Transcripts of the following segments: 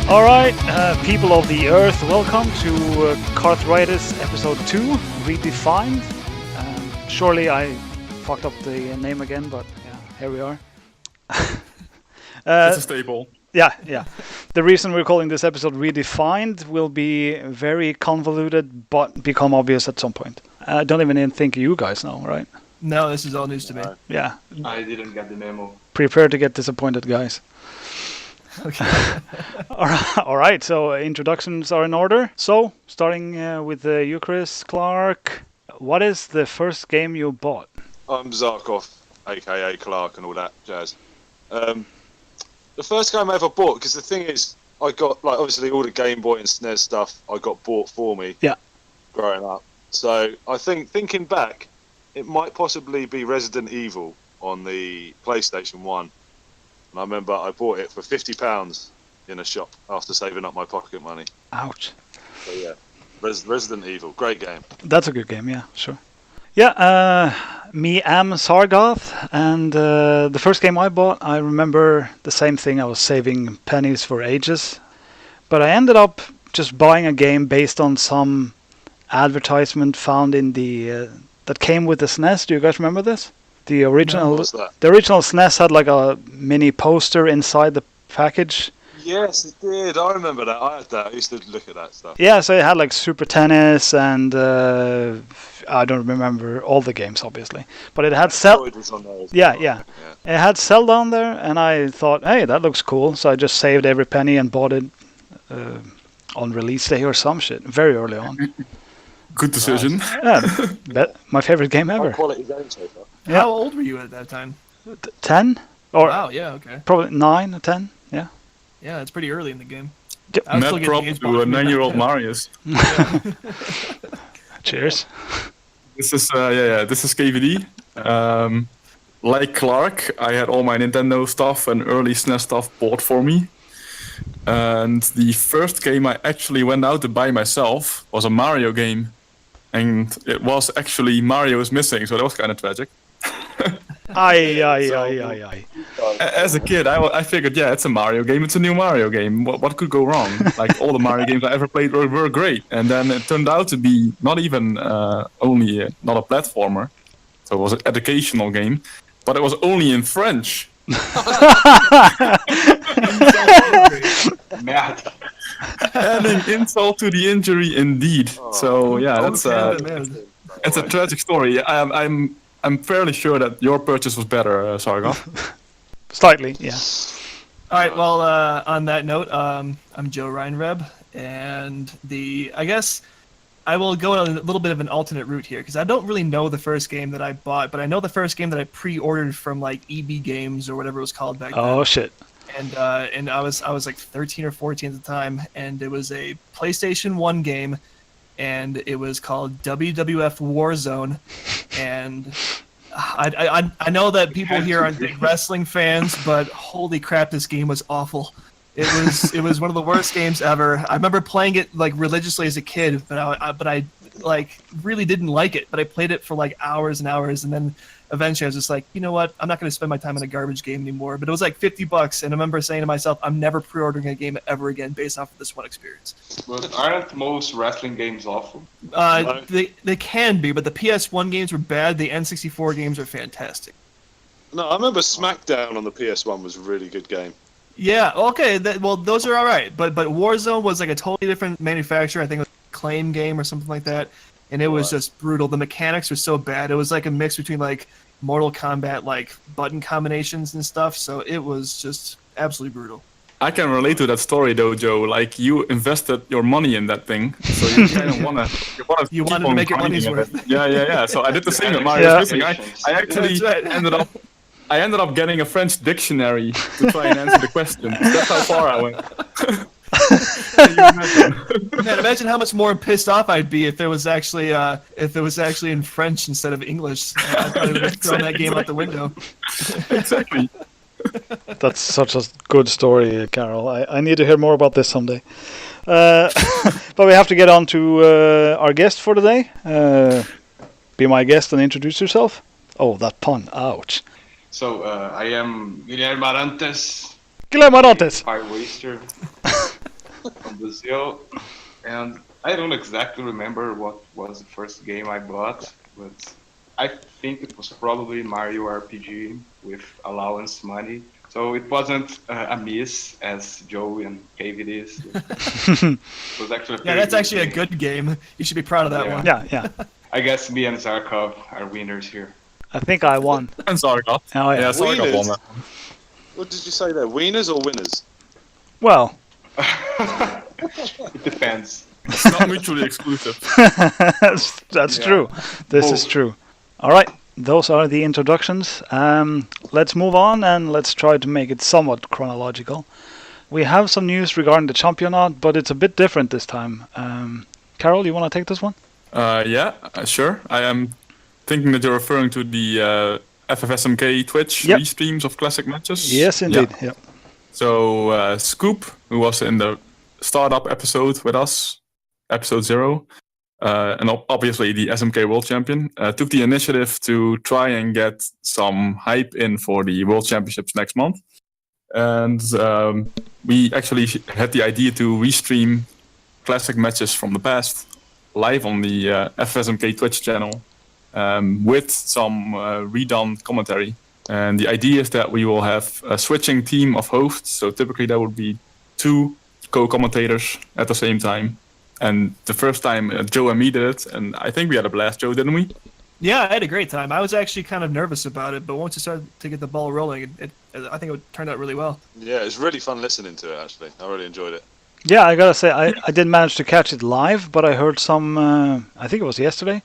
Alright, people of the earth, welcome to Karthritis episode 2, Redefined. Surely I fucked up the name again, but yeah, here we are. It's a staple. Yeah. The reason we're calling this episode Redefined will be very convoluted, but become obvious at some point. I don't even think you guys know, right? No, this is all news to me. Yeah. I didn't get the memo. Prepare to get disappointed, guys. Okay. All right, so introductions are in order. So, starting with you, Chris Clark. What is the first game you bought? I'm Zarkov, aka Clark, and all that jazz. The first game I ever bought, because the thing is, I got obviously all the Game Boy and SNES stuff I got bought for me. Yeah. Growing up, so I think thinking back, it might possibly be Resident Evil on the PlayStation 1. And I remember I bought it for £50 in a shop after saving up my pocket money. Ouch. So yeah, Resident Evil, great game. That's a good game, yeah, sure. Yeah, me am Sargoth, and the first game I bought, I remember the same thing. I was saving pennies for ages, but I ended up just buying a game based on some advertisement found in the that came with the SNES. Do you guys remember this? The original, What was that? the original SNES had like a mini poster inside the package. Yes, it did. I remember that. I had that. I used to look at that stuff. Yeah, so it had like Super Tennis and I don't remember all the games, obviously, but it had Metroid was on there as well. Yeah. It had Zelda on there, and I thought, hey, that looks cool. So I just saved every penny and bought it on release day or some shit, very early on. Good decision. Yeah, my favorite game High ever. quality game so far. Yeah. How old were you at that time? 10 or Wow, yeah, okay. probably 9 or 10. Yeah. Yeah, it's pretty early in the game. Yeah. Mad prop to a 9-year-old Marius. Cheers. This is this is KVD. Like Clark, I had all my Nintendo stuff and early SNES stuff bought for me. And the first game I actually went out to buy myself was a Mario game. And it was actually Mario is missing, so that was kind of tragic. Aye. As a kid, I figured, yeah, it's a Mario game. It's a new Mario game. What could go wrong? Like, all the Mario games I ever played were great. And then it turned out to be not even not a platformer. So it was an educational game. But it was only in French. Mad. Adding insult to the injury, indeed. So yeah, that's it's a tragic story. I'm fairly sure that your purchase was better, Sargon. Slightly, yeah. All right, well, on that note, I'm Joe Reinreb, and I guess I will go on a little bit of an alternate route here, because I don't really know the first game that I bought, but I know the first game that I pre-ordered from, like, EB Games, or whatever it was called back then. Oh, shit. And I was like 13 or 14 at the time, and it was a PlayStation 1 game, and it was called WWF Warzone, and I know that people here aren't big wrestling fans, but holy crap, this game was awful. It was one of the worst games ever. I remember playing it like religiously as a kid, but I like really didn't like it. But I played it for like hours and hours, and then eventually I was just like, you know what? I'm not going to spend my time on a garbage game anymore. But it was like $50, and I remember saying to myself, I'm never pre-ordering a game ever again based off of this one experience. But aren't most wrestling games awful? They can be, but the PS1 games were bad. The N64 games are fantastic. No, I remember SmackDown on the PS1 was a really good game. Yeah, okay, well, those are all right, but Warzone was like a totally different manufacturer. I think it was a Claim game or something like that, and it was just brutal. The mechanics were so bad. It was like a mix between like Mortal Kombat, like button combinations and stuff, so it was just absolutely brutal. I can relate to that story though, Joe. Like, you invested your money in that thing, so you kind of wanted to make your money's worth. Yeah. So I did the same with Mario Missing. I actually ended up getting a French dictionary to try and answer the question. That's how far I went. Man, imagine how much more pissed off I'd be if it was actually in French instead of English. I'd probably have thrown that game out the window. Exactly. That's such a good story, Carol. I need to hear more about this someday. But we have to get on to our guest for today. Be my guest and introduce yourself. Oh, that pun. Ouch. So, I am Guilherme Arantes. Guilherme Arantes. Firewaster. from Brazil, and I don't exactly remember what was the first game I bought, but I think it was probably Mario RPG with allowance money. So it wasn't a miss as Joe and David is. It was actually Yeah, that's actually a good game. You should be proud of that Yeah. one. Yeah. I guess me and Zarkov are winners here. I think I won. And Zarkov. Oh yeah. Yeah, Zarkov won Wieners? that. What did you say there? Wieners or winners? Well, It depends. It's not mutually exclusive. that's Yeah. true. This is Both. true. All right, those are the introductions. Let's move on and let's try to make it somewhat chronological. We have some news regarding the championat, but it's a bit different this time. Carol, you want to take this one? Yeah, sure. I am thinking that you're referring to the FFSMK Twitch Yep. restreams of classic matches. Yes, indeed. Yeah. So Scoop, who was in the startup episode with us, episode 0, and obviously the SMK World Champion, took the initiative to try and get some hype in for the World Championships next month. And we actually had the idea to restream classic matches from the past live on the FSMK Twitch channel with some redone commentary. And the idea is that we will have a switching team of hosts. So typically that would be 2 co-commentators at the same time. And the first time Joe and me did it, and I think we had a blast, Joe, didn't we? Yeah, I had a great time. I was actually kind of nervous about it, but once it started to get the ball rolling, I think it turned out really well. Yeah, it's really fun listening to it, actually. I really enjoyed it. Yeah, I gotta say, I didn't manage to catch it live, but I heard some, I think it was yesterday,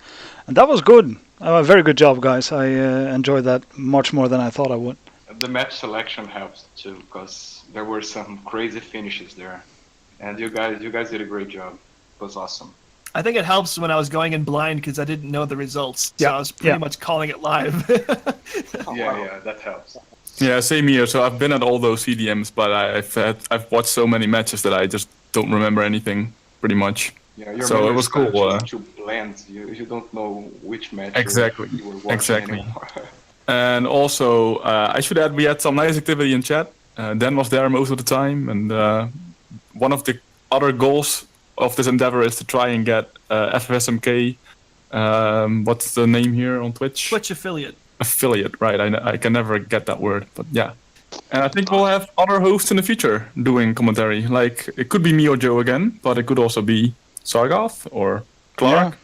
and that was good. Very good job, guys. I enjoyed that much more than I thought I would. The match selection helps too, because there were some crazy finishes there, and you guys did a great job. It was awesome. I think it helps when I was going in blind because I didn't know the results, so Yeah, I was pretty yeah. much calling it live. Yeah, that helps. Yeah, same here. So I've been at all those CDMs, but I've watched so many matches that I just don't remember anything, pretty much. Yeah, your So it memory was is kind of cool, just too bland. You don't know which match Exactly, you were watching exactly. anymore. And also, I should add, we had some nice activity in chat. Dan was there most of the time, and one of the other goals of this endeavor is to try and get FFSMK, what's the name here on Twitch? Twitch affiliate. Affiliate, right. I can never get that word, but yeah. And I think we'll have other hosts in the future doing commentary. Like, it could be me or Joe again, but it could also be Sargoth or Clark.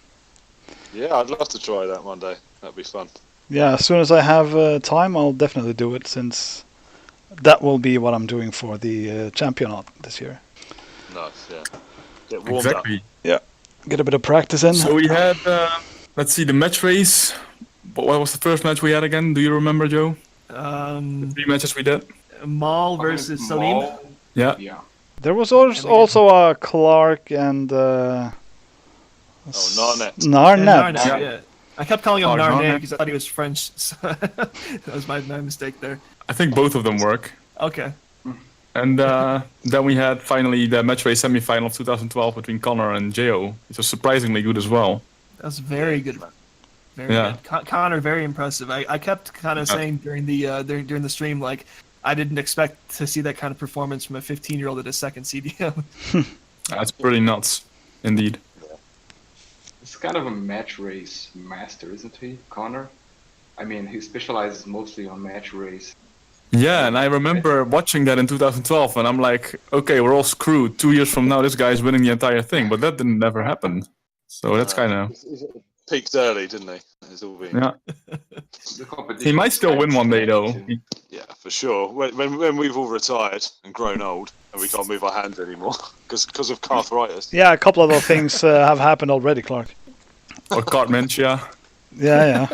Yeah, I'd love to try that one day. That'd be fun. Yeah, as soon as I have time, I'll definitely do it, since that will be what I'm doing for the championat this year. Nice, yeah. Get warmed Exactly. Get a bit of practice in. So we had, let's see, the match race. What was the first match we had again? Do you remember, Joe? 3 matches we did? Moll versus Salim. Moll, Yeah. Yeah. There was also a Clark and Oh, Narnet. Narnet. Narnet, yeah. I kept calling him Narnet. Narnet because I thought he was French. So that was my mistake there. I think both of them work. Okay. And then we had finally the match race semi-final of 2012 between Connor and Jo. It was surprisingly good as well. That was very good. Very Yeah. good. Connor, very impressive. I kept kind of saying during the stream, like, I didn't expect to see that kind of performance from a 15-year-old at a second CDM. That's pretty nuts, indeed. It's kind of a match race master, isn't he, Connor? I mean, he specializes mostly on match race. Yeah, and I remember watching that in 2012, and I'm like, okay, we're all screwed. 2 years from now, this guy's winning the entire thing, but that didn't never happen. So that's kind of... Peaked early, didn't he? It's all been... Yeah. The competition He might still win one day, though. Yeah, for sure. When we've all retired and grown old and we can't move our hands anymore because of Karthritis. Yeah, a couple of those things have happened already, Clark. Or Cartmentia. Yeah.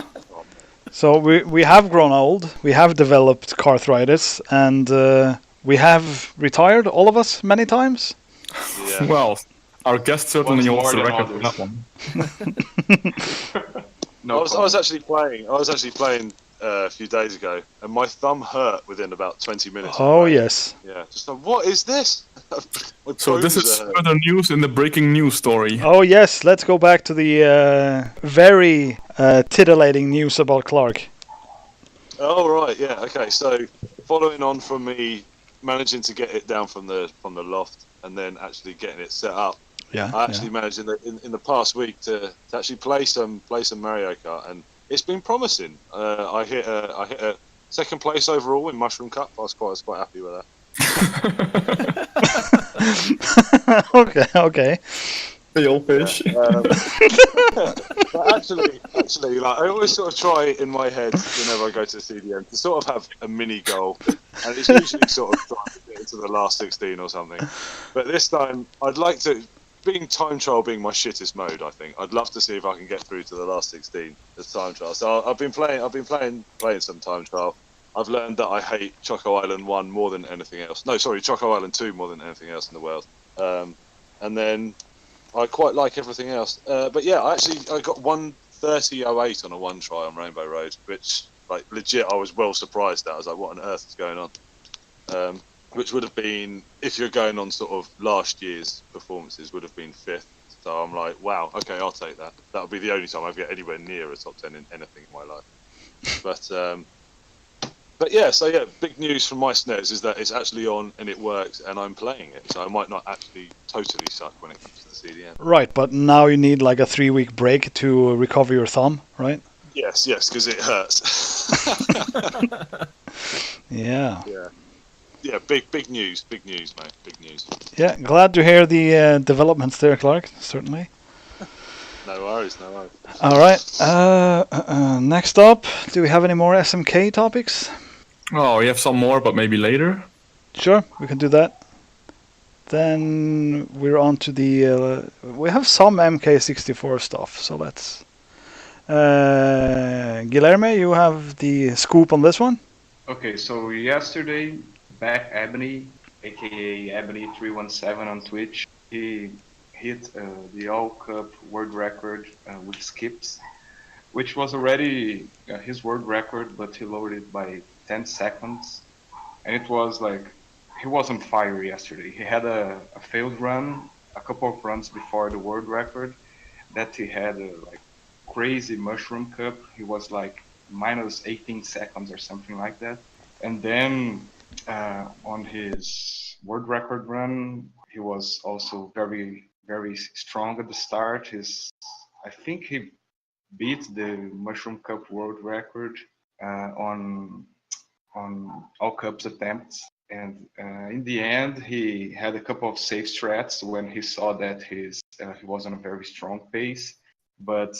So we have grown old, we have developed Karthritis, and we have retired, all of us, many times. Yeah. Well, our guest certainly Once holds the more record than for that one. No, I was actually playing a few days ago, and my thumb hurt within about 20 minutes. Oh, yes. Yeah, just like, what is this? My So this bones is hurt. further news in the breaking news story. Oh, yes, let's go back to the very titillating news about Clark. Oh right, yeah, okay. So following on from me managing to get it down from the loft and then actually getting it set up. Yeah. I actually managed in the past week to actually play some Mario Kart, and it's been promising. I hit a second place overall in Mushroom Cup. I was quite happy with that. Okay. The old fish. But actually, like I always sort of try in my head whenever I go to the CDM to sort of have a mini goal, and it's usually sort of trying to get into the last 16 or something. But this time, I'd like to. Being time trial being my shittest mode, I think I'd love to see if I can get through to the last 16 as time trial. So I've been playing some time trial. I've learned that I hate Choco Island 1 more than anything else. No, sorry, Choco Island 2 more than anything else in the world. And then I quite like everything else. But yeah, I got 1:30.08 on a one try on Rainbow Road, which like legit I was well surprised at. I was like, what on earth is going on? Which would have been, if you're going on sort of last year's performances, would have been 5th. So I'm like, wow, okay, I'll take that. That'll be the only time I get anywhere near a top 10 in anything in my life. But yeah, so yeah, big news from my SNES is that it's actually on and it works, and I'm playing it. So I might not actually totally suck when it comes to the CDM. Right, but now you need like a 3-week break to recover your thumb, right? Yes, because it hurts. Yeah. Yeah, big news, mate. Big news. Yeah, glad to hear the developments there, Clark. Certainly. No worries. All right. Next up, do we have any more SMK topics? Oh, we have some more, but maybe later. Sure, we can do that. Then we're on to the. We have some MK64 stuff, so let's. Guilherme, you have the scoop on this one. Okay, so yesterday, back Abney, aka Abney317 on Twitch, he hit the All Cup world record with skips, which was already his world record, but he lowered it by 10 seconds. And it was like, he was on fire yesterday. He had a failed run, a couple of runs before the world record, that he had a like crazy Mushroom Cup. He was like minus 18 seconds or something like that. And then on his world record run, he was also very, very strong at the start. I think he beat the Mushroom Cup world record on all cups attempts. And in the end, he had a couple of safe strats when he saw that he was on a very strong pace. But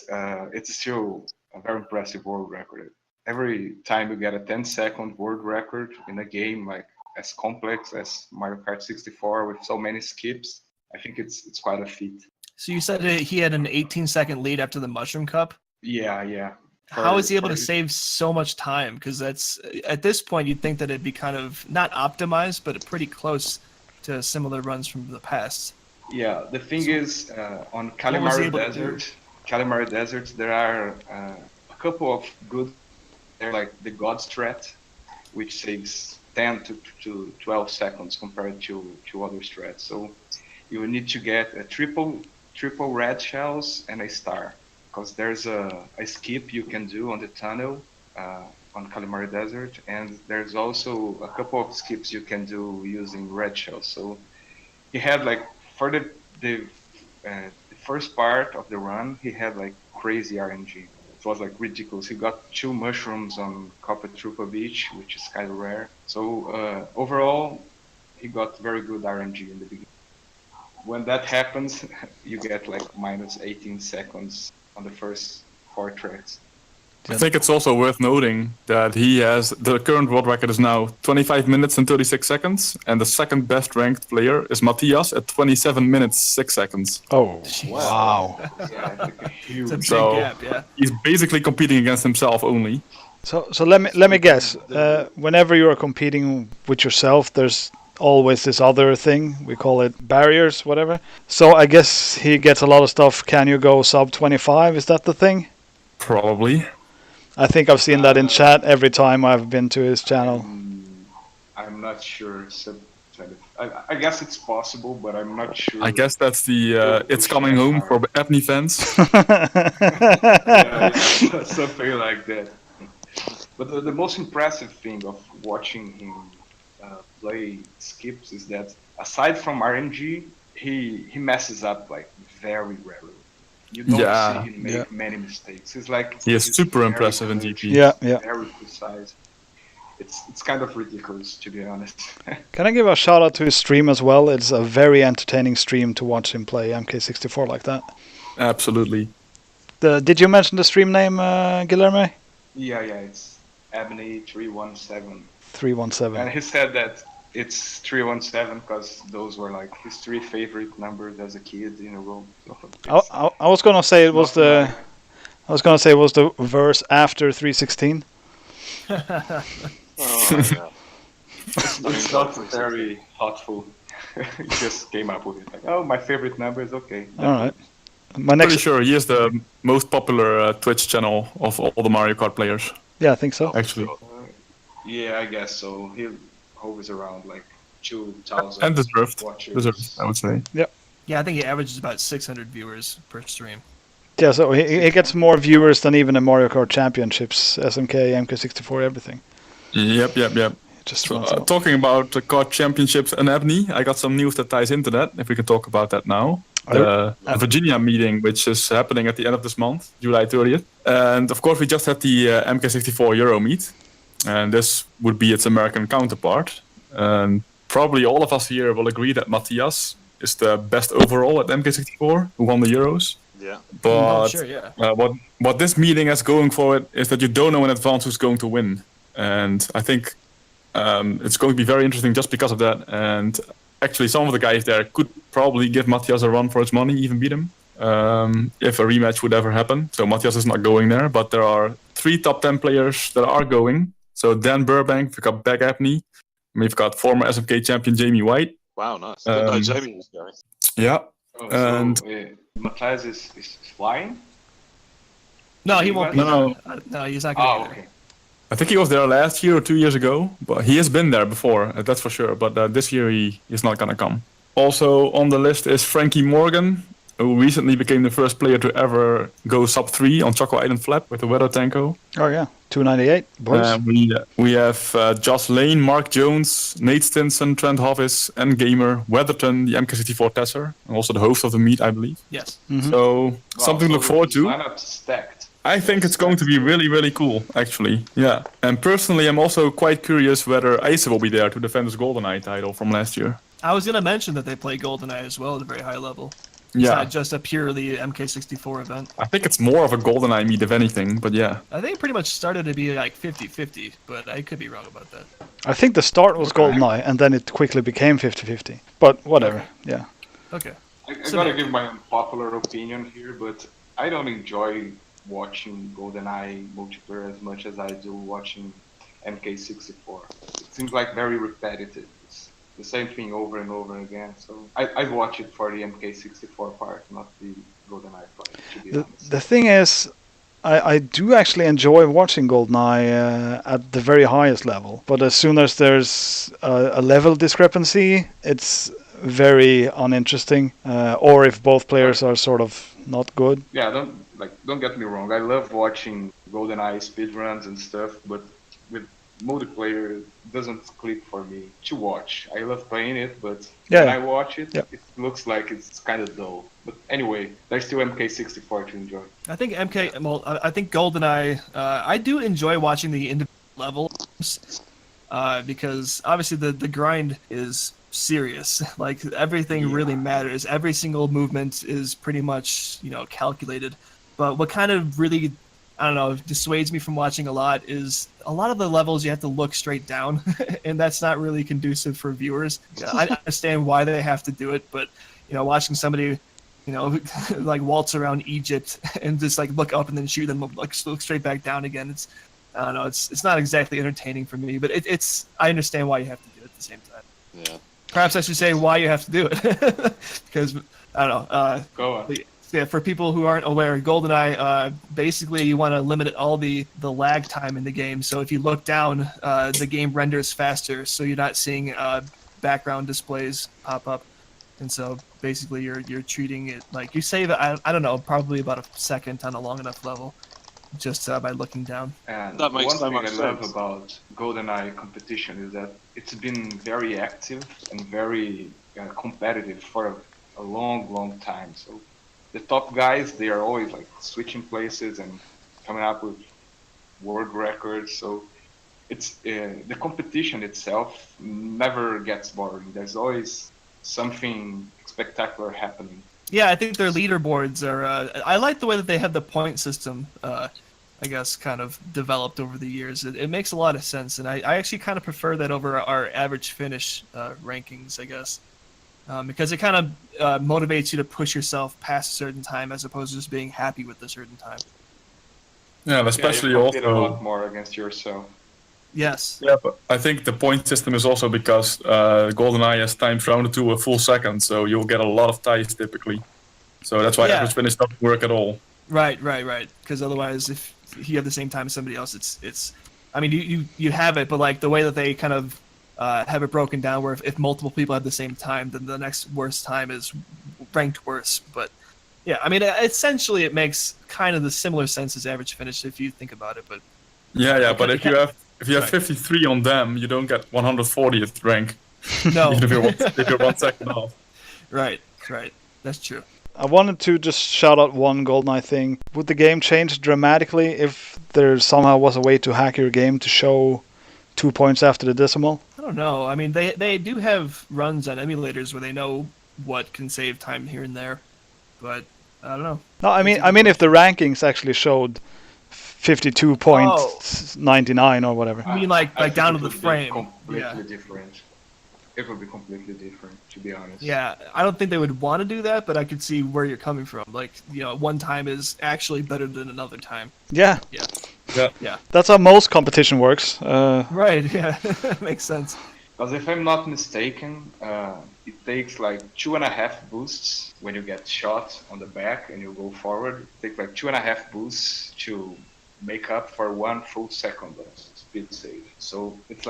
it's still a very impressive world record. Every time you get a 10-second world record in a game like as complex as Mario Kart 64 with so many skips, I think it's quite a feat. So you said he had an 18-second lead after the Mushroom Cup? Yeah. How is he able to save so much time? Because that's, at this point, you'd think that it'd be kind of not optimized, but pretty close to similar runs from the past. Yeah, the thing is, on Kalimari Desert, there are a couple of good, like the God strat, which saves 10 to 12 seconds compared to other strats. So you need to get a triple red shells and a star, because there's a skip you can do on the tunnel on Kalimari Desert, and there's also a couple of skips you can do using red shells. So he had like for the first part of the run, he had like crazy RNG. It was like ridiculous. He got 2 mushrooms on Copper Trooper Beach, which is kind of rare. So overall, he got very good RNG in the beginning. When that happens, you get like minus 18 seconds on the first 4 tracks. I think it's also worth noting that he has, the current world record is now 25 minutes and 36 seconds, and the second best ranked player is Matthias at 27 minutes 6 seconds. Oh, wow. Yeah, it's like a huge. It's a big gap, yeah. He's basically competing against himself only. So let me guess. Whenever you are competing with yourself, there's always this other thing. We call it barriers, whatever. So I guess he gets a lot of stuff. Can you go sub 25? Is that the thing? Probably. I think I've seen that in chat every time I've been to his channel. I'm not sure. I guess it's possible, but I'm not sure. I guess that's the it's coming home for Abney fans. Yeah, something like that. But the most impressive thing of watching him play skips is that aside from RNG, he messes up like very rarely. You don't Yeah, see him make many mistakes. It's like he is he's super very impressive in clutch, GP. Yeah. very precise. It's kind of ridiculous, to be honest. Can I give a shout out to his stream as well? It's a very entertaining stream to watch him play MK64 like that. Absolutely. Did you mention the stream name, Guilherme? Yeah, it's Abney 317. 317. And he said that it's 317 because those were like his 3 favorite numbers as a kid in a row. So I was gonna say it was not the. I was gonna say it was the verse after 316. Oh, yeah. it's not very thoughtful. He just came up with it. Like, oh, my favorite number is okay. All right. My Pretty next. sure he is the most popular Twitch channel of all the Mario Kart players. Yeah, I think so. Actually. Yeah, I guess so. He hovers around like 2,000 And deserved. watchers. Deserved, I would say. Yeah, I think he averages about 600 viewers per stream. Yeah, so he gets more viewers than even the Mario Kart Championships, SMK, MK64, everything. Yep. It just So, runs out. talking about the Kart Championships and Abney, I got some news that ties into that, if we can talk about that now. The Virginia meeting, which is happening at the end of this month, July 30th. And of course, we just had the MK64 Euro meet, and this would be its American counterpart. And probably all of us here will agree that Matthias is the best overall at MK64, who won the Euros. Yeah. But Sure, yeah. what this meeting has going for it is that you don't know in advance who's going to win. And I think it's going to be very interesting just because of that. And actually, some of the guys there could probably give Matthias a run for his money, even beat him, if a rematch would ever happen. So Matthias is not going there, but there are 3 top 10 players that are going. So Dan Burbank, we've got Beck Abney, we've got former SMK champion Jamie White. Wow, nice. Didn't know Jamie was going. Yeah. Oh, And Matthias is flying? No, he won't be No. there. No, he's not going to Oh, be there. okay. I think he was there last year or 2 years ago, but he has been there before, that's for sure. But this year he is not going to come. Also on the list is Frankie Morgan, who recently became the first player to ever go sub 3 on Choco Island Flap with the Weather Tanko. Oh yeah, 298 boys. We have Joss Lane, Mark Jones, Nate Stinson, Trent Hovis, and Gamer Weatherton, the MK64 Tesser, and also the host of the meet, I believe. Yes. So something to look forward to. Lineup stacked. I think it's going to be really, really cool, actually. Yeah. And personally, I'm also quite curious whether Ice will be there to defend his GoldenEye title from last year. I was going to mention that they play GoldenEye as well at a very high level. It's Yeah. not just a purely MK64 event. I think it's more of a GoldenEye meet, if anything, but yeah. I think it pretty much started to be like 50-50, but I could be wrong about that. I think the start was GoldenEye, and then it quickly became 50-50. But whatever, yeah. Okay. I So gotta then- give my unpopular opinion here, but I don't enjoy watching GoldenEye multiplayer as much as I do watching MK64. It seems like very repetitive. It's the same thing over and over again. So I watch it for the MK64 part, not the GoldenEye part, to be honest. The thing is, I do actually enjoy watching GoldenEye at the very highest level. But as soon as there's a level discrepancy, it's very uninteresting. Or if both players are sort of not good. Yeah, don't get me wrong. I love watching GoldenEye speedruns and stuff, but with multiplayer, it doesn't click for me to watch. I love playing it, but when I watch it, it looks like it's kind of dull. But anyway, there's still MK64 to enjoy. I think I think GoldenEye, I do enjoy watching the individual levels because obviously the grind is serious. Like everything really matters. Every single movement is pretty much, calculated. But what kind of really, I don't know, dissuades me from watching a lot is a lot of the levels you have to look straight down, and that's not really conducive for viewers. I understand why they have to do it, but watching somebody, like waltz around Egypt and just like look up and then shoot them, like look straight back down again. It's, I don't know, it's not exactly entertaining for me, but it's I understand why you have to do it at the same time. Yeah. Perhaps I should say why you have to do it, because I don't know. Go on. Yeah, for people who aren't aware, GoldenEye, basically you want to limit all the lag time in the game. So if you look down, the game renders faster, so you're not seeing background displays pop up. And so basically you're treating it like you save, I don't know, probably about a second on a long enough level. just by looking down. And That makes one so thing much I love sense. about GoldenEye competition is that it's been very active and very competitive for a long, long time. So the top guys, they are always like switching places and coming up with world records. So it's the competition itself never gets boring. There's always something spectacular happening. Yeah, I think their leaderboards are. I like the way that they have the point system. I guess kind of developed over the years. It makes a lot of sense, and I actually kind of prefer that over our average finish rankings. I guess because it kind of motivates you to push yourself past a certain time as opposed to just being happy with a certain time. Yeah, and especially you compete a also. lot more against yourself. Yes. Yeah, but I think the point system is also because GoldenEye has timed rounded to a full second, so you'll get a lot of ties typically. So that's why Yeah. average finish doesn't work at all. Right. Because otherwise, if you have the same time as somebody else, it's. I mean, you have it, but like the way that they kind of have it broken down, where if multiple people have the same time, then the next worst time is ranked worse. But yeah, I mean, essentially, it makes kind of the similar sense as average finish if you think about it. But Yeah, but if you have Right. 53 on them, you don't get 140th rank. no, Even if you're 1 second off. right, that's true. I wanted to just shout out one GoldenEye thing. Would the game change dramatically if there somehow was a way to hack your game to show 2 points after the decimal? I don't know. I mean, they do have runs on emulators where they know what can save time here and there, but I don't know. No, I mean if the rankings actually showed 52.99 or whatever. I mean, like think down it to the would be frame. Completely Yeah. different. It would be completely different, to be honest. Yeah, I don't think they would want to do that, but I could see where you're coming from. Like, one time is actually better than another time. Yeah. Yeah. That's how most competition works. Right, yeah. Makes sense. Because if I'm not mistaken, it takes like 2.5 boosts when you get shot on the back and you go forward. It takes like 2.5 boosts to make up for 1 full second of speed save. So it's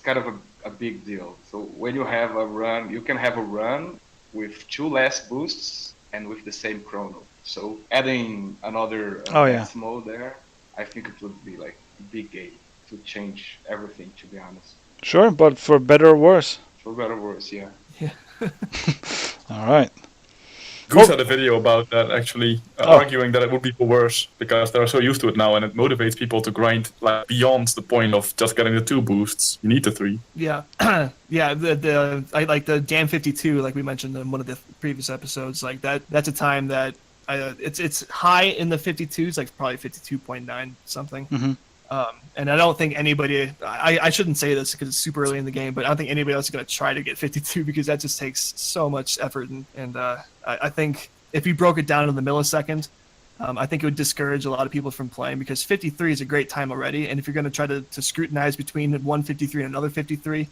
kind of a big deal. So when you have a run, you can have a run with 2 less boosts and with the same chrono. So adding another decimal there, I think it would be like a big game to change everything, to be honest. Sure, but for better or worse. For better or worse, yeah. All right. Goose had a video about that actually, arguing that it would be for worse because they're so used to it now, and it motivates people to grind like beyond the point of just getting the 2 boosts. You need the 3. Yeah, yeah. I like the Dan 52, like we mentioned in one of the previous episodes. Like that's a time that it's high in the 52s, like probably 52.9 something. Mm-hmm. And I don't think anybody. I shouldn't say this because it's super early in the game, but I don't think anybody else is going to try to get 52 because that just takes so much effort. And I think if you broke it down to the millisecond, I think it would discourage a lot of people from playing because 53 is a great time already. And if you're going to try to scrutinize between one 53 and another 53,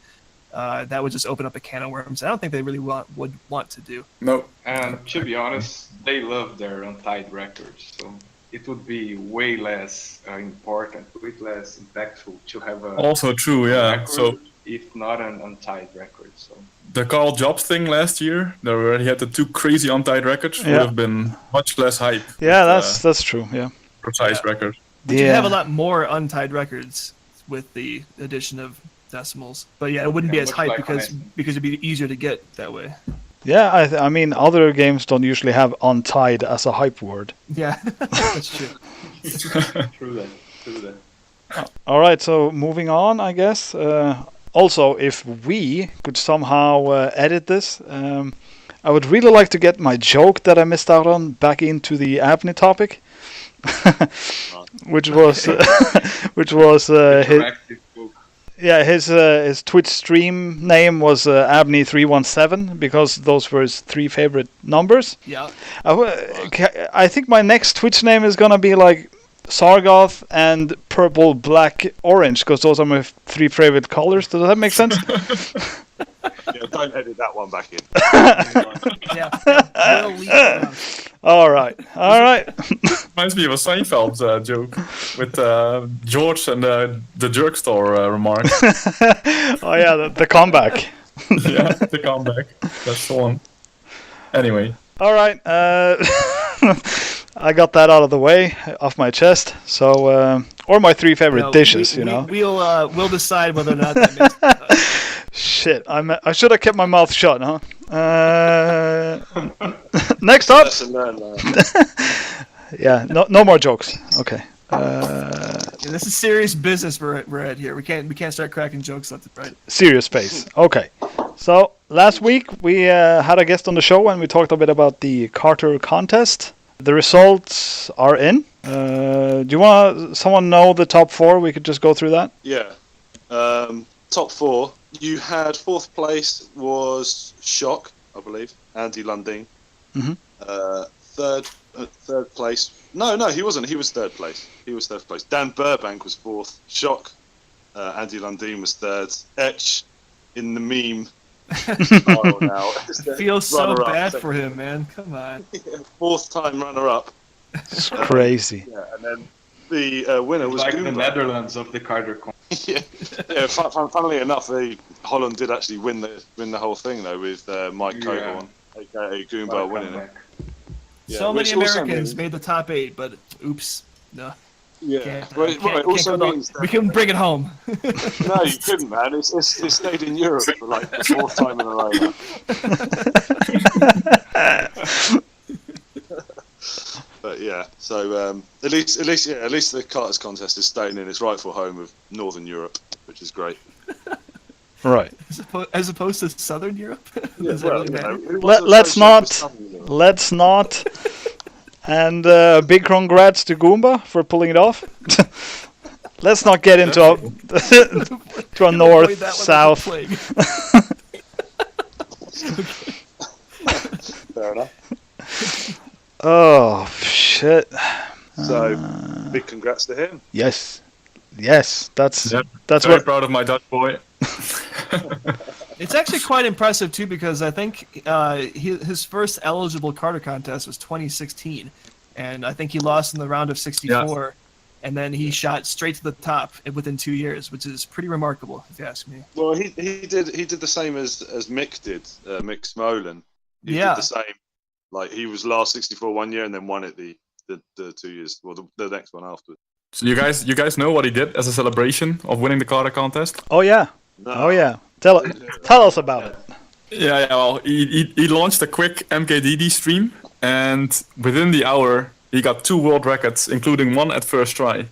that would just open up a can of worms. I don't think they really would want to do. No. And to be honest, they love their untied records, so it would be way less important, way less impactful to have a Also true, yeah. record, So if not an untied record. So the Carl Jobs thing last year, they already had the 2 crazy untied records. Would have been much less hype. Yeah, with, that's true. Yeah. precise record. But you have a lot more untied records with the addition of decimals. But yeah, it wouldn't be as much hype like because it'd be easier to get that way. Yeah, I mean, other games don't usually have untied as a hype word. Yeah, that's true. true that. All right, so moving on, I guess. Also, if we could somehow edit this, I would really like to get my joke that I missed out on back into the Abney topic, which was Interactive book. his Twitch stream name was Abney317 because those were his 3 favorite numbers. Yeah. I think my next Twitch name is gonna be like Sargoth and purple, black, orange because those are my 3 favorite colors. Does that make sense? Yeah, don't edit that one back in. Yeah. We'll leave it around. All right. Reminds me of a Seinfeld joke with George and the jerk store remark. Oh yeah, the comeback. Yeah, the comeback. That's the one. Anyway. All right. I got that out of the way, off my chest. So, or my 3 favorite dishes, We'll decide whether or not that makes sense. Shit, I should have kept my mouth shut, huh? Next up. Lesson learned, man. Yeah, no more jokes. Okay. Yeah, this is serious business we're at here. We can't start cracking jokes left and right. Serious space. Okay. So last week we had a guest on the show and we talked a bit about the Karter contest. The results are in. Do you want someone know the top 4? We could just go through that. Yeah. Top 4. You had 4th place was Shock, I believe. Andy Lundin. Mhm. Third place. No, he wasn't. He was 3rd place. Dan Burbank was 4th. Shock. Andy Lundin was 3rd. Etch in the meme. Style now. I feel so Runner-up. bad for him, man. Come on. 4th time runner-up. It's crazy. Yeah, and then the winner was like Goomba. the Netherlands of the Karter yeah. Funnily enough, Holland did actually win the whole thing though, with Mike Coburn, aka Goomba, winning it. Yeah, So many which also Americans means- made the top 8, but oops, no. Yeah, Can't- well, it can't also go means down. We can bring it home. no, you couldn't, man. It stayed in Europe for like the 4th time in a row. But yeah, so at least the Karters contest is staying in its rightful home of Northern Europe, which is great. Right. As opposed to Southern Europe? Yeah, Does that really matter? Let's not. And big congrats to Goomba for pulling it off. Let's not get into a, to a Avoid north, that like a south. plague. Fair enough. Oh, shit. So big congrats to him. Yes. That's Yep. that's Very what. proud of my Dutch boy. It's actually quite impressive too, because I think his first eligible Karter contest was 2016, and I think he lost in the round of 64, and then he shot straight to the top within 2 years, which is pretty remarkable, if you ask me. Well, he did the same as Mick did, Mick Smolin. He Yeah. did the same. Like he was last 64 one year and then won it the 2 years, well the next one afterwards. So you guys know what he did as a celebration of winning the Karter contest? Oh yeah. No. Oh yeah. Tell us about it. Yeah. Well, he launched a quick MKDD stream, and within the hour, he got 2 world records, including one at first try.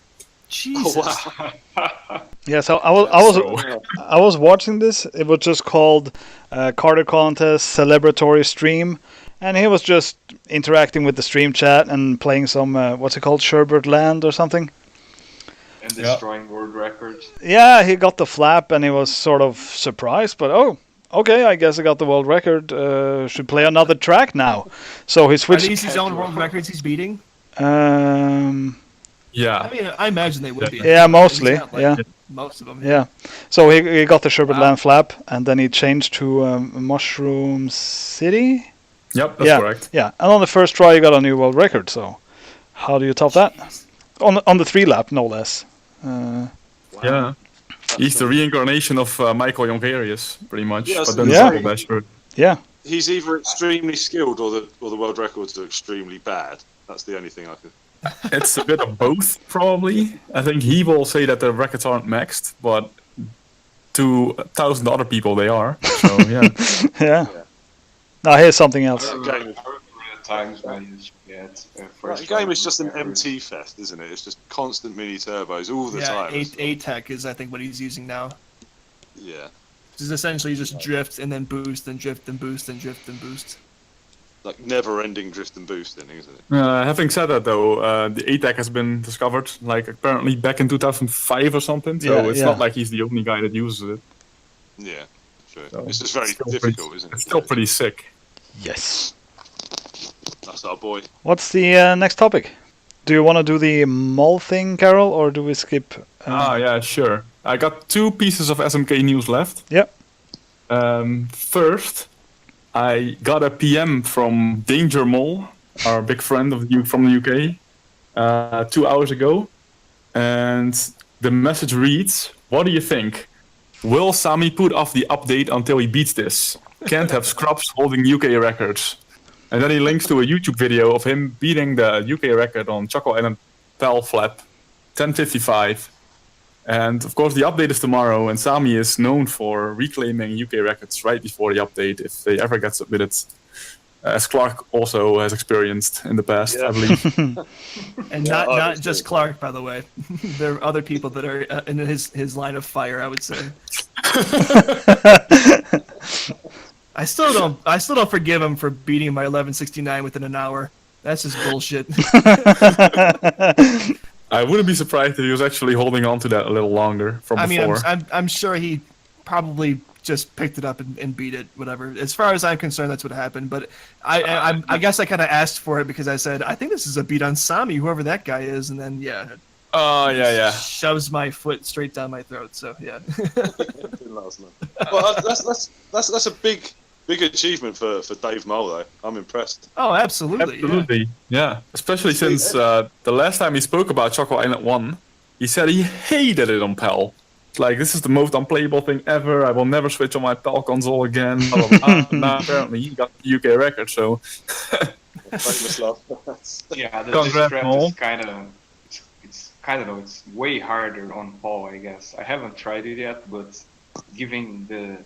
Jesus. Oh, wow. Yeah. So So- I was watching this. It was just called Karter contest celebratory stream, and he was just interacting with the stream chat and playing some what's it called, Sherbert Land or something. and destroying world records. Yeah, he got the flap and he was sort of surprised, but oh, okay, I guess I got the world record. Should play another track now. So he Are switched. these his own world records he's beating? Um, Yeah. I mean, I imagine they would be. yeah, mostly. He's got, like, Yeah, Most of them. yeah. So he got the Sherbert Wow. Land flap, and then he changed to Mushroom City. Yep, that's Yeah, correct. yeah. And on the first try, he got a new world record. So how do you top that? On the 3 lap, no less. Yeah. He's the reincarnation of Michael Jongerius, pretty much. Yeah, but then yeah. double dasher. Yeah. He's either extremely skilled or the world records are extremely bad. That's the only thing I could. It's a bit of both, probably. I think he will say that the records aren't maxed, but to 1,000 other people they are. So, yeah. Yeah. Now here's something else. Game is- Times when you get The game is just an MT fest, isn't it? It's just constant mini turbos all the Yeah, time. A-Tech is, I think, what he's using now. Yeah, Which is essentially just drift and then boost and drift and boost and drift and boost. like never-ending drift and boosting, isn't it? Having said that, though, the ATAC has been discovered, like, apparently back in 2005 or something. So Yeah, it's yeah. not like he's the only guy that uses it. Yeah, sure. So It's just very still difficult, pretty, isn't it? It's still pretty sick. Yes. That's our boy. What's the next topic? Do you want to do the Moll thing, Carol, or do we skip? Yeah, sure. I got 2 pieces of SMK news left. Yep. First, I got a PM from Danger Moll, our big friend from the UK, 2 hours ago. And the message reads, "What do you think? Will Sami put off the update until he beats this? Can't have scrubs holding UK records." And then he links to a YouTube video of him beating the UK record on Choco Island PAL Flap, 10:55. And of course, the update is tomorrow, and Sami is known for reclaiming UK records right before the update if they ever get submitted, as Clark also has experienced in the past, I believe. And not just Clark, by the way. There are other people that are in his line of fire, I would say. I still don't forgive him for beating my 1169 within an hour. That's just bullshit. I wouldn't be surprised if he was actually holding on to that a little longer from before. I'm sure he probably just picked it up and beat it, whatever. As far as I'm concerned, that's what happened. But I guess I kind of asked for it because I said, I think this is a beat on Sami, whoever that guy is, and then shoves my foot straight down my throat. So yeah. Well, that's a big achievement for Dave Moll, though. I'm impressed. Oh, absolutely. Yeah. Especially since the last time he spoke about Choco Island 1, he said he hated it on PAL. It's like, this is the most unplayable thing ever. I will never switch on my PAL console again. Blah, blah, blah. Now apparently he got the UK record, so. Famous love. Yeah, this Congrats, draft Moll. is it's way harder on PAL, I guess. I haven't tried it yet, but given the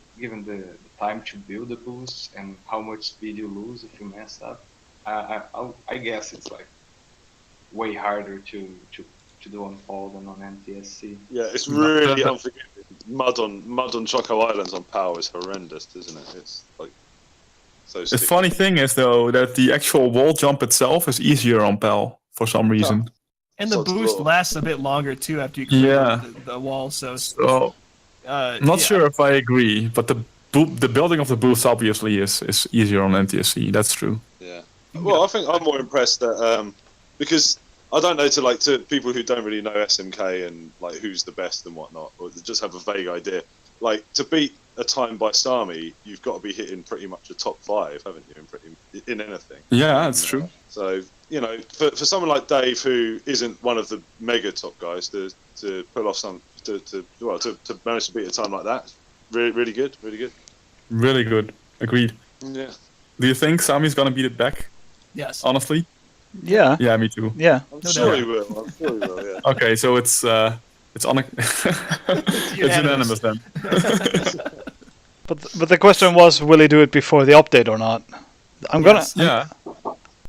time to build the boost and how much speed you lose if you mess up, I guess it's like way harder to do on PAL than on NTSC. Yeah, it's really unforgiving. Mud on Choco Islands on PAL is horrendous, isn't it? It's like so The sticky. funny thing is, though, that the actual wall jump itself is easier on PAL for some reason. And the So it's boost cool. lasts a bit longer too after you clear the wall. So Not sure if I agree, but the building of the boost obviously is easier on NTSC. That's true. Yeah. Well, I think I'm more impressed that because I don't know to people who don't really know SMK and like who's the best and whatnot, or just have a vague idea. Like to beat a time by Sami, you've got to be hitting pretty much a top 5, haven't you? In anything. Yeah, that's true. So for someone like Dave who isn't one of the mega top guys to pull off to manage to beat a time like that, really good. Really good. Agreed. Yeah. Do you think Sami's gonna beat it back? yes. Honestly? Yeah. Yeah, me too. Yeah. I'm sure he will. Yeah. Okay, so it's unanimous then. But the question was, will he do it before the update or not? I'm gonna. Yeah.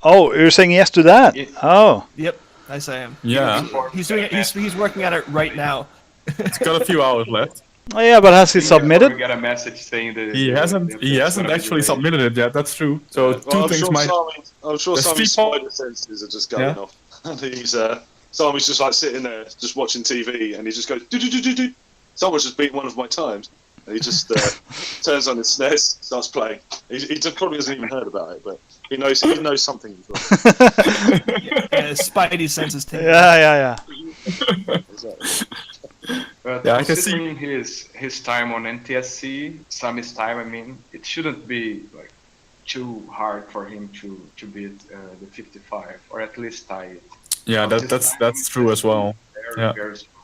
Oh, you're saying yes to that? Yeah. Oh. Yep. Yes, I am. Yeah. He's doing it. He's working on it right now. It's got a few hours left. Oh yeah, but has he We submitted? got a message saying that He hasn't actually submitted it yet. That's true. So Well, two things might. I'm sure There's Sami's 3 spider senses are just going Yeah. off. And he's Sami's just like sitting there, just watching TV, and he just goes do do do do do. Someone's just beaten one of my times, and he just turns on his SNES, starts playing. He probably hasn't even heard about it, but he knows something. Yeah, Spidey senses take. Yeah. Exactly. But Yeah, I can see- considering his time on NTSC, Sami's time, I mean, it shouldn't be like too hard for him to beat the 55 or at least tie it. Yeah, that's true as well. Yeah. Very strong.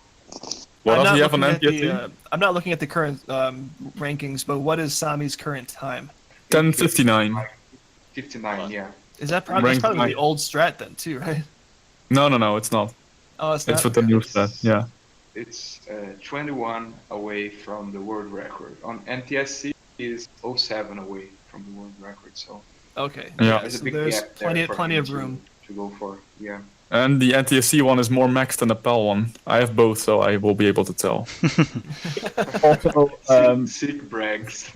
What I'm does not he have on looking at the, NTSC? I'm not looking at the current rankings, but what is Sami's current time? 10:59. 59, yeah. Is that probably, that's Ranked probably nine. the old strat then too, right? No, it's not. Oh, it's not. It's with the new stat. Yeah. It's 21 away from the world record. On NTSC is 07 away from the world record, so Okay. Yeah. there's a So big there's gap there for plenty him of room. to go for. Yeah. And the NTSC one is more maxed than the PAL one. I have both, so I will be able to tell. Also, Sick brags.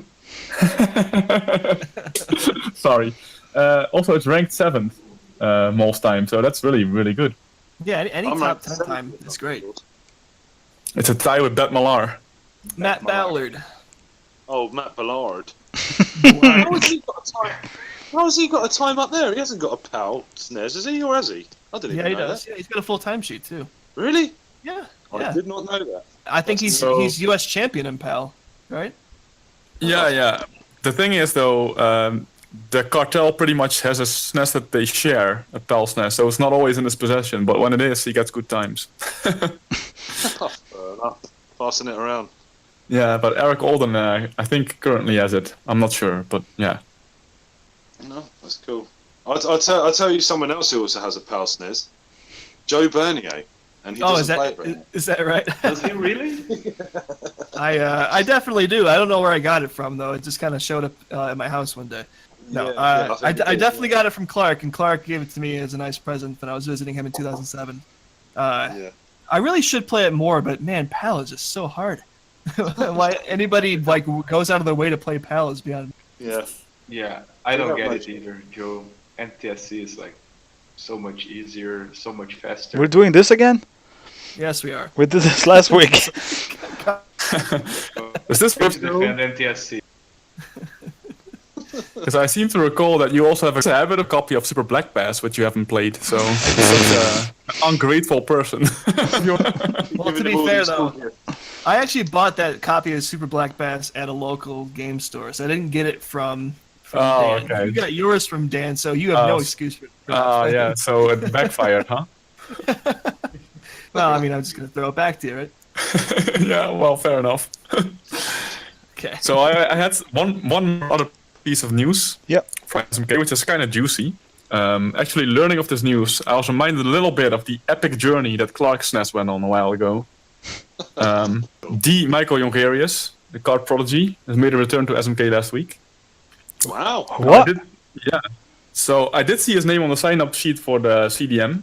sorry. Also, it's ranked 7th most time, so that's really, really good. Yeah, any I'm top like 10 time is great. It's a tie with Bet Malar. Matt Ballard. Oh, Matt Ballard. How has he got a time? How has he got a time up there? He hasn't got a PAL SNES, has he, or has he? I didn't Yeah, even he know does. that. Yeah, he's got a full time sheet too. Really? Yeah. I Yeah. did not know that. I think he's So- U.S. champion in PAL, right? Yeah. The thing is, though, the cartel pretty much has a SNES that they share, a PAL SNES, so it's not always in his possession, but when it is, he gets good times. Fair enough. Passing it around. Yeah, but Eric Alden, I think, currently has it. I'm not sure, but yeah. No, that's cool. I'll tell you someone else who also has a PAL SNES. Joe Bernier. And he doesn't play it right now. Is that right? Does he really? I definitely do. I don't know where I got it from though. It just kind of showed up at my house one day. No, I definitely got it from Clark, and Clark gave it to me as a nice present when I was visiting him in 2007. I really should play it more, but man, PAL is just so hard. Why anybody like goes out of their way to play PAL is beyond. Yeah, I don't get it either, Joe. NTSC is like so much easier, so much faster. We're doing this again? Yes, we are. We did this last week. Is this Defend NTSC. Because I seem to recall that you also have a habit of copy of Super Black Bass, which you haven't played. So such an ungrateful person. Well, to be fair though, I actually bought that copy of Super Black Bass at a local game store, so I didn't get it from Dan. Okay. You got yours from Dan, so you have no excuse for that. Yeah, so it backfired, huh? Well, I mean, I'm just gonna throw it back to you, right? Yeah, well, fair enough. Okay. So I had one other piece of news from SMK, which is kind of juicy. Actually, learning of this news, I was reminded a little bit of the epic journey that Clark SNES went on a while ago. Michael Jongerius, the kart prodigy, has made a return to SMK last week. Wow. What? So I did see his name on the sign-up sheet for the CDM,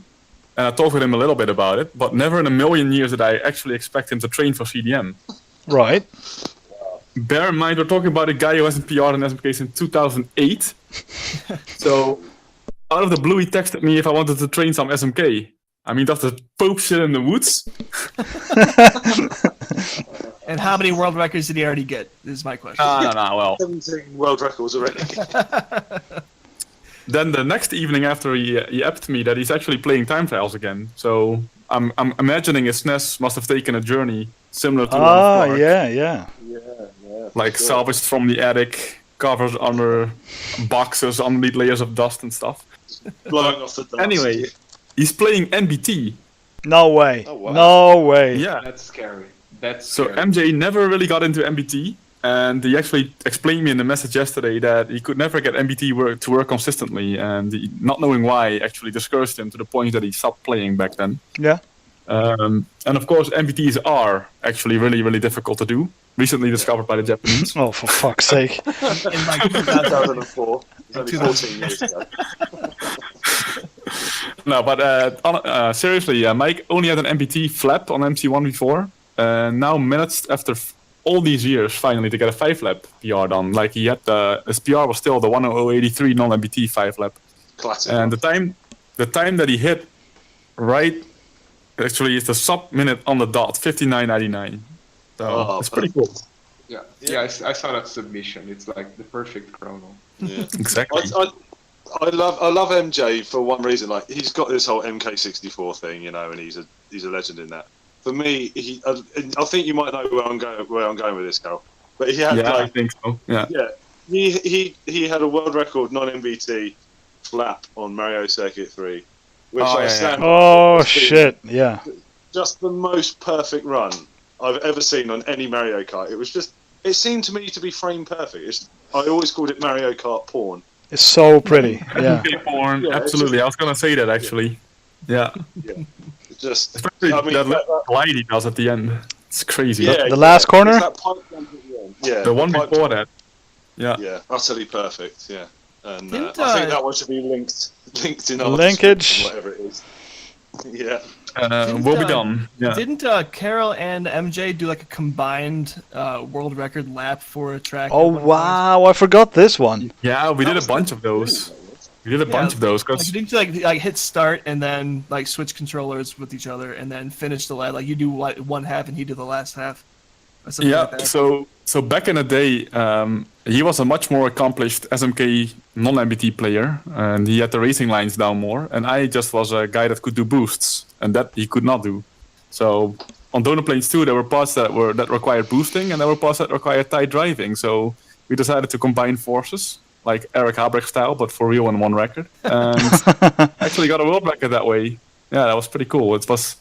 and I talked with him a little bit about it, but never in a million years did I actually expect him to train for CDM. Right. Bear in mind, we're talking about a guy who hasn't PR'd in SMK since 2008. So, out of the blue, he texted me if I wanted to train some SMK. I mean, that's the Pope shit in the woods. And how many world records did he already get? Is my question. Well. 17 world records already. Then the next evening after he apped me that he's actually playing time trials again. So I'm imagining his SNES must have taken a journey similar to one of Clark. Yeah. Like salvaged from the attic, covered under boxes, underneath layers of dust and stuff. Blowing off the dust. Anyway, he's playing NBT. No way. Oh, wow. No way. Yeah. That's scary. So MJ never really got into MBT, and he actually explained me in the message yesterday that he could never get MBT to work consistently, and not knowing why actually discouraged him to the point that he stopped playing back then. Yeah. And of course, MBTs are actually really, really difficult to do. Recently discovered by the Japanese. Oh, for fuck's sake. In like 2004. It was only 14 years ago. No, but seriously, Mike only had an MBT flap on MC1 before. Now managed after all these years finally to get a 5-lap PR done. Like he had his PR was still the 10083 non-MBT 5-lap. Classic. And the time that he hit right actually is the sub-minute on the dot, 59.99. So it's pretty cool. Yeah, I saw that submission. It's like the perfect chrono. Yeah. Exactly. I love MJ for one reason. Like he's got this whole MK64 thing, you know, and he's a legend in that. For me, I think you might know where I'm going with this, Carl. But he had I think so. Yeah. He had a world record non-MBT flap on Mario Circuit 3, which stand by. Oh shit! Yeah. Just the most perfect run I've ever seen on any Mario Kart. It seemed to me to be frame perfect. I always called it Mario Kart porn. It's so pretty. Yeah. Porn, Yeah, absolutely. I was gonna say that actually. Yeah. Just especially that little glide he does at the end. It's crazy. Yeah, the last corner. That pipe jump at the end. Yeah. The one before that. Yeah. Yeah. Utterly perfect. Yeah. And I Didn't, think that one should be linked in our Linkage. whatever it is. Yeah. We'll be done. Yeah. Didn't Carol and MJ do like a combined world record lap for a track? Oh wow! I forgot this one. Yeah, we did a bunch of those. We did a bunch of those because didn't you like hit start and then like switch controllers with each other and then finish the lap? Like you do one half and he did the last half. Or something like that. So back in the day, he was a much more accomplished SMK non-MBT player, and he had the racing lines down more. And I just was a guy that could do boosts, and that he could not do. So on Donut Plains 2, there were parts that required boosting, and there were parts that required tight driving. So we decided to combine forces, like Eric Habrecht style, but for real in one record. And actually got a world record that way. Yeah, that was pretty cool. It was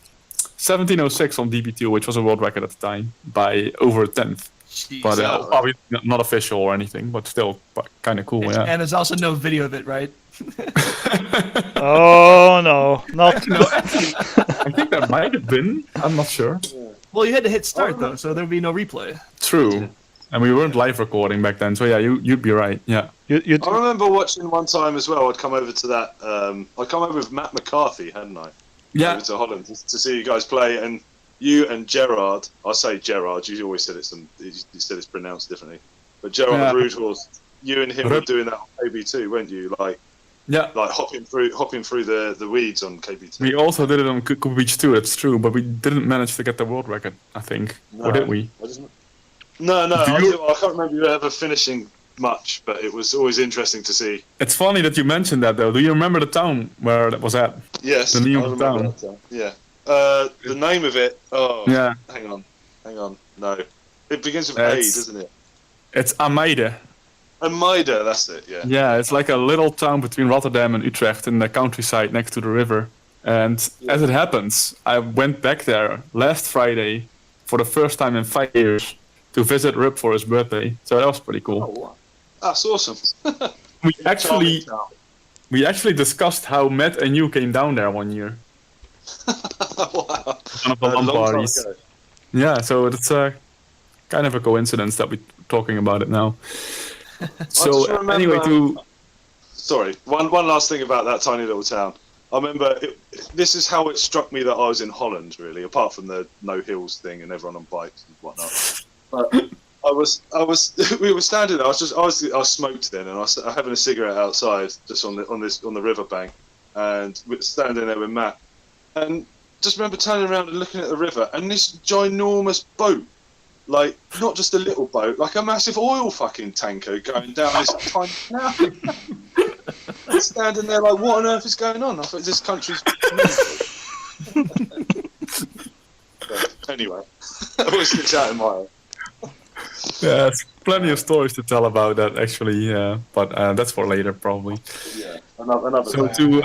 17:06 on DB2, which was a world record at the time, by over a tenth. Jeez. But Yeah. obviously not official or anything, but still kind of cool, yeah. And there's also no video of it, right? Oh no, not No, actually, I think there might have been. I'm not sure. Well, you had to hit start though, so there would be no replay. True. And we weren't live recording back then, so yeah, you'd be right. Yeah. you. I remember watching one time as well. I'd come over to that. I'd come over with Matt McCarthy, hadn't I? Yeah. Over to Holland to see you guys play, and you and Gerard. I say Gerard. You always said you said it's pronounced differently. But Gerard Yeah. Rudhorst, you and him were doing that on KB2, weren't you? Like hopping through the weeds on KB2. We also did it on Cool Beach too. That's true, but we didn't manage to get the world record. I think, or did we? No. Do I you- can't remember you ever finishing much, but it was always interesting to see. It's funny that you mentioned that, though. Do you remember the town where that was at? Yes, The name I of the remember town. that town. Yeah. The name of it. Oh. Yeah. Hang on. No. It begins with It's- A, doesn't it? It's Ameide. Almeida, that's it. Yeah. Yeah, it's like a little town between Rotterdam and Utrecht in the countryside next to the river. And as it happens, I went back there last Friday for the first time in 5 years to visit Rip for his birthday. So that was pretty cool. Oh, wow. That's awesome. We actually discussed how Matt and you came down there one year. Wow. One of the A long LAN time parties. ago. Yeah, so it's kind of a coincidence that we're talking about it now. just So remember- anyway, Sorry, one last thing about that tiny little town. I remember this is how it struck me that I was in Holland, really, apart from the no hills thing and everyone on bikes and whatnot. But we were standing there. I smoked then, and I was having a cigarette outside, just on the riverbank, and we're standing there with Matt, and just remember turning around and looking at the river, and this ginormous boat. Like, not just a little boat, like a massive oil fucking tanker going down this tiny canal. Standing there like, what on earth is going on? I thought this country's... But anyway, that always sticks out in my head. yeah, there's plenty of stories to tell about that actually, but that's for later probably. Yeah, another So day.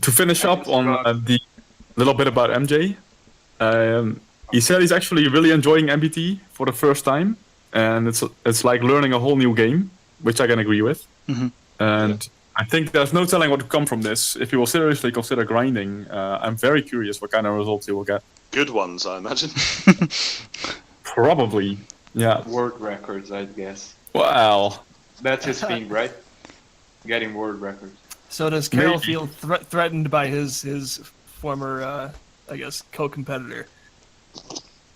to finish up on the little bit about MJ, he said he's actually really enjoying MBT for the first time, and it's like learning a whole new game, which I can agree with. Mhm. And I think there's no telling what to come from this. If you will seriously consider grinding, I'm very curious what kind of results you will get. Good ones, I imagine. Probably, yeah. World records, I guess. Well, That's his thing, right? Getting world records. So does Carol Maybe. feel threatened by his former, I guess, co-competitor?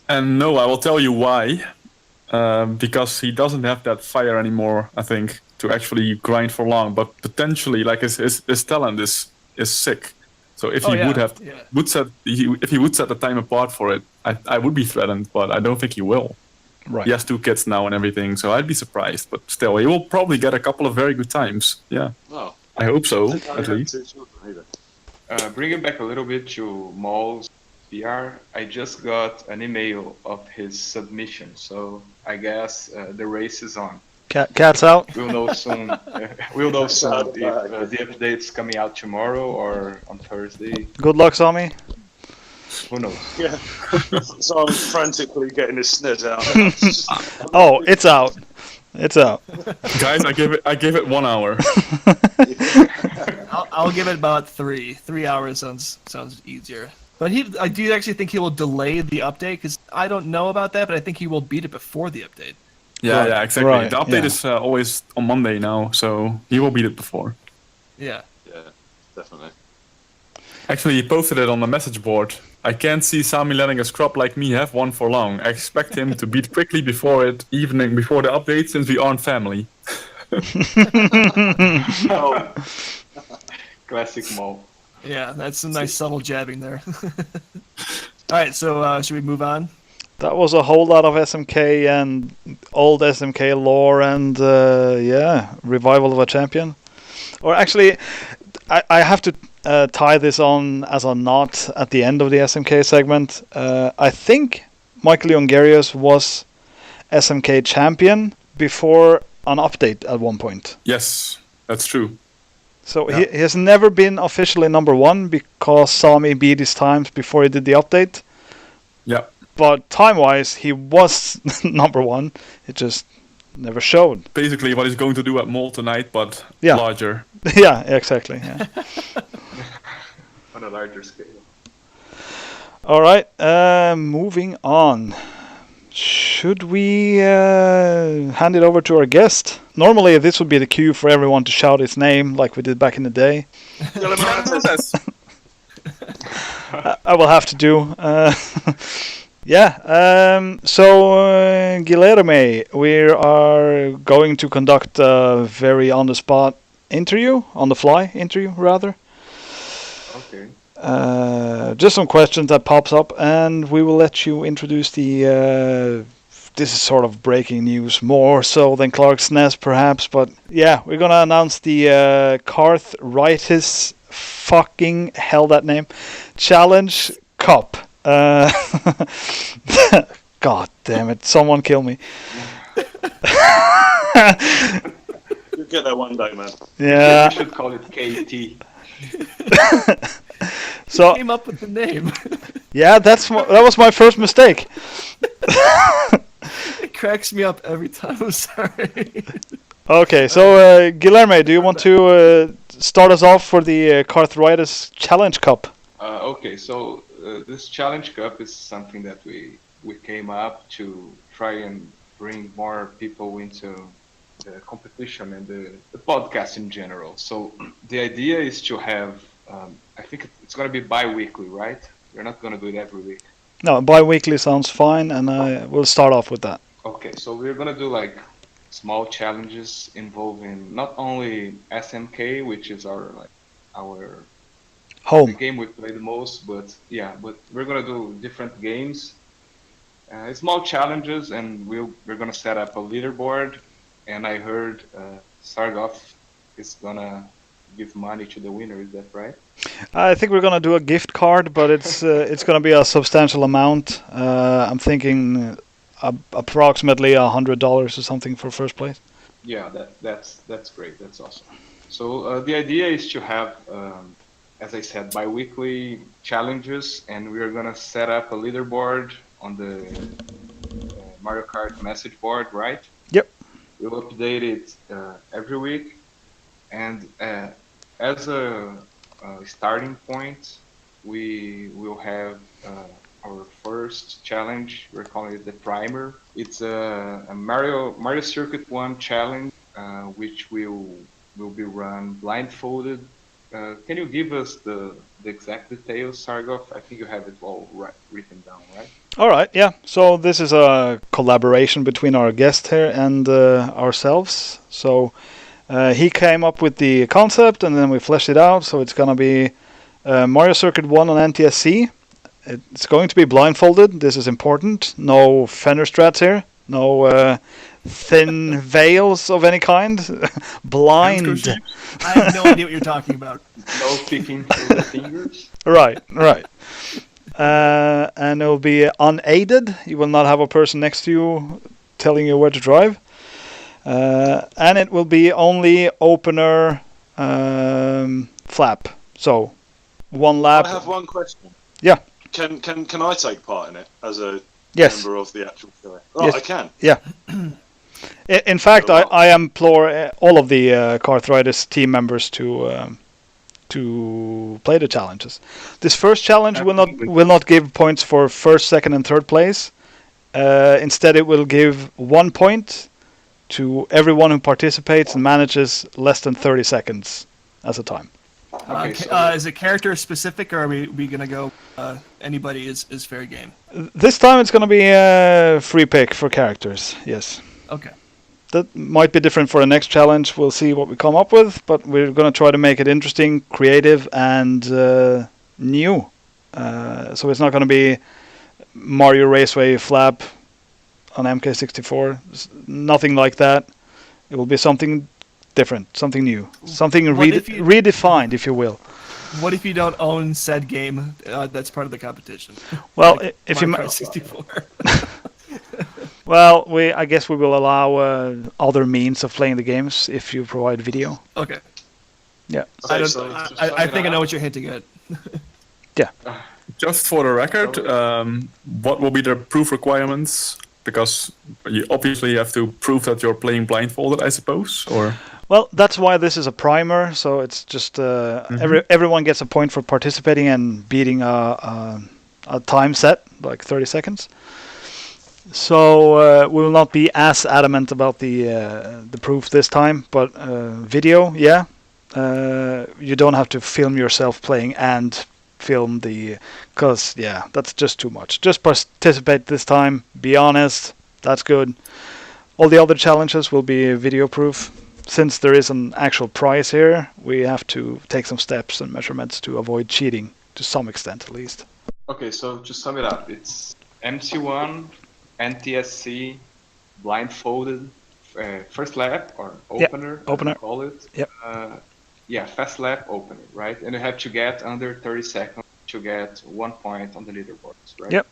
and no, I will tell you why. Because he doesn't have that fire anymore, I think, to actually grind for long. But potentially, like his talent is sick. So if he if he would set the time apart for it, I would be threatened. But I don't think he will. Right. He has 2 kids now and everything, so I'd be surprised. But still, he will probably get a couple of very good times. Yeah, Oh, I hope so, I at have least. 2 children either. Bringing back a little bit to Moll's PR, I just got an email of his submission, so I guess the race is on. Cat's out. We'll know soon. We'll know soon if the update's coming out tomorrow or on Thursday. Good luck, Sami. Who knows? Yeah. So I'm frantically getting his SNES out. Oh, it's out. It's out. Guys, I gave it 1 hour. I'll give it about 3. 3 hours sounds easier. But I do actually think he will delay the update, because I don't know about that, but I think he will beat it before the update. Yeah, Right, yeah, exactly. right, The update yeah. is always on Monday now, so he will beat it before. Yeah. Yeah, definitely. Actually, he posted it on the message board. I can't see Sami letting a scrub like me have one for long. I expect him to beat quickly before the update, since we aren't family. Oh, Classic Moll. Yeah, that's some nice subtle jabbing there. All right, so should we move on? That was a whole lot of SMK and old SMK lore and revival of a champion. Or actually, I have to tie this on as a knot at the end of the SMK segment. I think Michael Jongerius was SMK champion before an update at one point. Yes, that's true. So Yeah. he has never been officially number one because Sami beat his times before he did the update. Yeah. but time-wise, he was number one. It just never showed. Basically, what he's going to do at Moll tonight, but Yeah. larger. Yeah, exactly. Yeah. On a larger scale. All right, moving on. Should we hand it over to our guest? Normally, this would be the cue for everyone to shout his name, like we did back in the day. I will have to do. So, Guilherme, we are going to conduct a very on-the-spot interview, on-the-fly interview, rather. Okay. Just some questions that pops up, and we will let you introduce the. This is sort of breaking news, more so than Clark's SNES, perhaps. But yeah, we're gonna announce the Karthritis fucking hell that name Challenge Cup. God damn it! Someone kill me. You'll get there one day, man. Yeah. We should call it KT. So Came up with the name. yeah, that was my first mistake. It cracks me up every time. I'm sorry. Okay, so Guilherme, do you want to start us off for the Karthritis Challenge Cup? Okay, so this Challenge Cup is something that we came up to try and bring more people into the competition and the podcast in general. So the idea is to have, I think it's going to be bi-weekly, right? We're not going to do it every week. No, bi-weekly sounds fine, and we'll start off with that. Okay, so we're going to do like small challenges involving not only SMK, which is our the Home. game we play the most, but we're gonna do different games, small challenges, and we're gonna set up a leaderboard. And I heard Sargoff is gonna give money to the winner. Is that right? I think we're gonna do a gift card, but it's gonna be a substantial amount. I'm thinking approximately $100 or something for first place. Yeah, that's great. That's awesome. So the idea is to have, as I said, bi-weekly challenges, and we're gonna set up a leaderboard on the Mario Kart message board, right? Yep. We'll update it every week, and as a starting point, we will have our first challenge. We're calling it the Primer. It's a Mario Circuit 1 challenge, which will be run blindfolded. Can you give us the exact details, Sargoff? I think you have it all written down, right? All right, yeah. So this is a collaboration between our guest here and ourselves. So he came up with the concept, and then we fleshed it out. So it's gonna be Mario Circuit 1 on NTSC. It's going to be blindfolded. This is important. No fender strats here. No thin veils of any kind. Blind. I have no idea what you're talking about. No picking through the fingers. Right. And it will be unaided. You will not have a person next to you telling you where to drive. And it will be only opener flap. So one lap. I have one question. Yeah. Can I take part in it as a Yes. member of the actual show? Oh, Yes. I can. Yeah. In fact, I implore all of the Karthritis team members to play the challenges. This first challenge will not give points for first, second, and third place. Instead, it will give 1 point to everyone who participates and manages less than 30 seconds as a time. Okay, Is it character specific, or are we gonna go anybody is fair game? This time it's going to be a free pick for characters, yes. Okay. That might be different for the next challenge. We'll see what we come up with, but we're going to try to make it interesting, creative, and new. So it's not going to be Mario Raceway flap on MK64. Nothing like that. It will be something different, something new, something redefined, if you will. What if you don't own said game that's part of the competition? Well, Like if you Mario Kart 64. well, I guess we will allow other means of playing the games if you provide video. Okay. Yeah. I So think I know what you're hinting at. Yeah. Just for the record, what will be the proof requirements? Because you obviously have to prove that you're playing blindfolded, I suppose, or... Well, that's why this is a primer, so it's just everyone gets a point for participating and beating a time set, like 30 seconds. So we will not be as adamant about the proof this time, but video, yeah. You don't have to film yourself playing and film because yeah, that's just too much. Just participate this time, be honest, that's good. All the other challenges will be video proof. Since there is an actual prize here, we have to take some steps and measurements to avoid cheating, to some extent at least. Okay, so to sum it up, it's MC1, NTSC, blindfolded, first lap or opener, opener. Call it. Yep. Yeah, fast lap opener, right? And you have to get under 30 seconds to get 1 point on the leaderboards, right? Yep.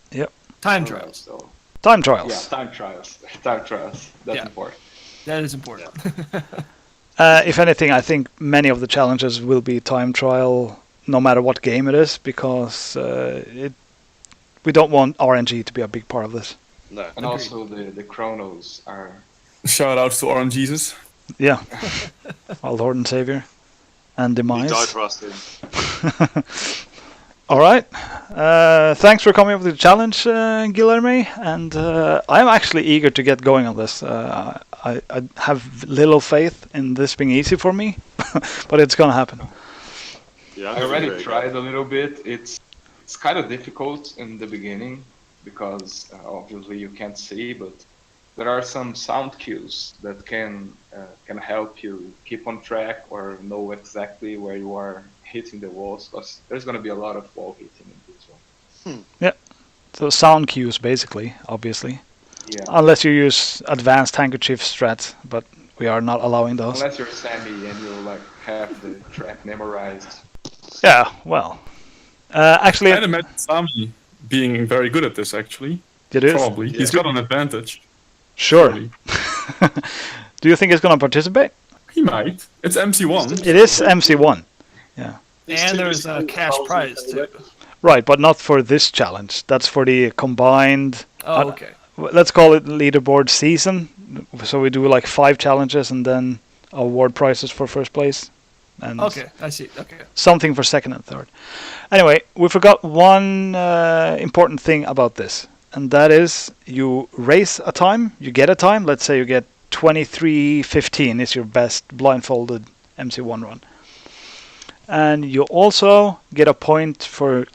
Time Alright, trials. so Time trials. yeah, time trials. Time trials. That's Yeah. important. That is important. If anything, I think many of the challenges will be time trial, no matter what game it is, because we don't want RNG to be a big part of this. No. And also the chronos are... Shout outs to Orange Jesus. Yeah. Our Lord and Savior. And He demise. died for us, then. All right. Thanks for coming up with the challenge, Guilherme. And I'm actually eager to get going on this. I have little faith in this being easy for me, but it's going to happen. Yeah, I already tried a little bit. It's kind of difficult in the beginning because obviously you can't see, but there are some sound cues that can help you keep on track or know exactly where you are hitting the walls, because there's going to be a lot of wall hitting in this one. Yeah. So sound cues, basically, obviously. Yeah. Unless you use advanced handkerchief strats, but we are not allowing those. Unless you're Sammy and you like have the track memorized. Yeah, well. Actually, I'd imagine Sami being very good at this, actually. it is. Probably. He's got an advantage. Sure. Surely. Do you think he's going to participate? He might. It's MC1. It is MC1. Yeah. And there's a cash prize too. Right, but not for this challenge. That's for the combined... Oh, okay. Let's call it leaderboard season. So we do like 5 challenges and then award prizes for first place. And Okay, I see. Okay. something for second and third. Anyway, we forgot one important thing about this. And that is you race a time, you get a time. Let's say you get 23:15 is your best blindfolded MC1 run. And you also get a point for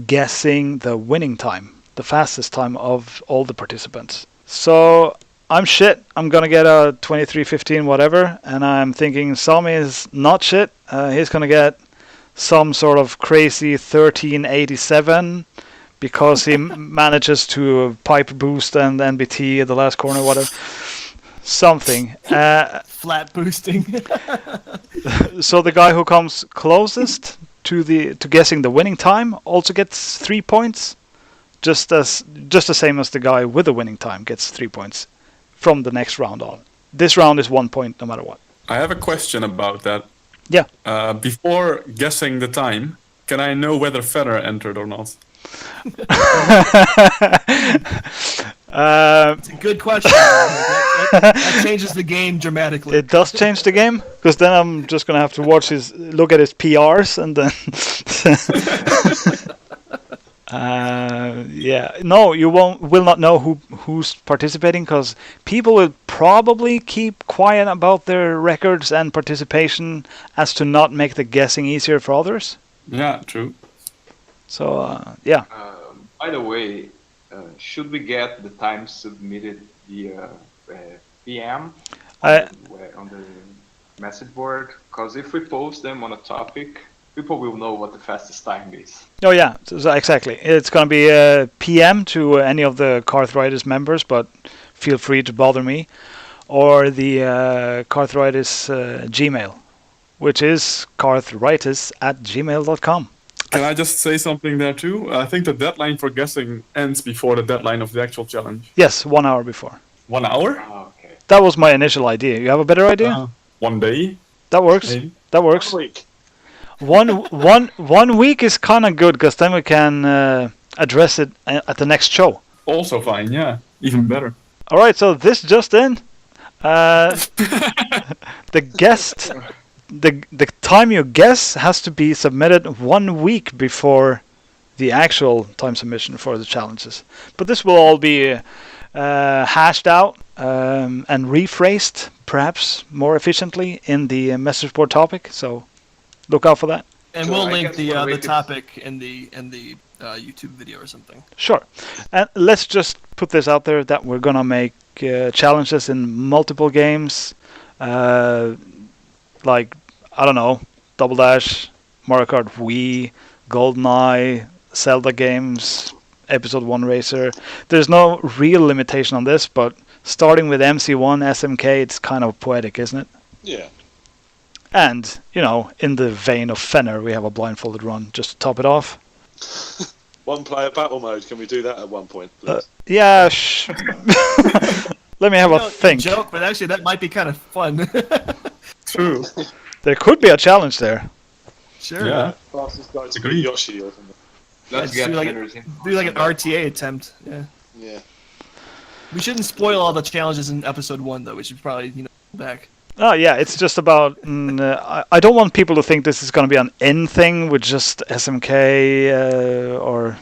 guessing the winning time, the fastest time of all the participants. So I'm shit. I'm going to get a 23:15 whatever. And I'm thinking Sami is not shit. He's going to get some sort of crazy 13:87 because he manages to pipe boost and NBT at the last corner, whatever. Something. Flat boosting. So the guy who comes closest to guessing the winning time also gets 3 points, just the same as the guy with the winning time gets 3 points from the next round on. This round is 1 point no matter what. I have a question about that. Yeah. Before guessing the time, can I know whether Federer entered or not? It's a good question. that changes the game dramatically. It does change the game, because then I'm just gonna have to look at his PRs and then. Yeah, no, you will not know who's participating, because people will probably keep quiet about their records and participation as to not make the guessing easier for others. Yeah, true. So yeah. By the way, should we get the time submitted via PM on the message board? Because if we post them on a topic, people will know what the fastest time is. Oh yeah, so exactly. It's going to be a PM to any of the Karthritis members, but feel free to bother me, or the Karthritis Gmail, which is karthritis@gmail.com. Can I just say something there too? I think the deadline for guessing ends before the deadline of the actual challenge. Yes, 1 hour before. 1 hour? Oh, okay. That was my initial idea. You have a better idea? 1 day? That works. Maybe. That works. Week. one week is kind of good because then we can address it at the next show. Also fine, yeah. Even better. All right, so this just in. The guest, the time you guess has to be submitted 1 week before the actual time submission for the challenges. But this will all be hashed out and rephrased, perhaps more efficiently in the message board topic. So look out for that. And So we'll I link guess the we're the waiting- topic in the YouTube video or something. Sure. And let's just put this out there that we're gonna make challenges in multiple games, like I don't know, Double Dash, Mario Kart Wii, GoldenEye, Zelda games, Episode 1 Racer. There's no real limitation on this, but starting with MC1, SMK, it's kind of poetic, isn't it? Yeah. And, in the vein of Fenner, we have a blindfolded run just to top it off. One player battle mode. Can we do that at one point, please? Yeah, let me have a think. Joke, but actually that might be kind of fun. True. There could be a challenge there. Sure. Yeah. Fastest guy to Agreed. beat Yoshi or something. Let's Yeah, get do like winners in. Do like an RTA attempt. Yeah. Yeah. We shouldn't spoil all the challenges in episode 1 though. We should probably back. Oh yeah, it's just about. I don't want people to think this is going to be an N thing with just SMK or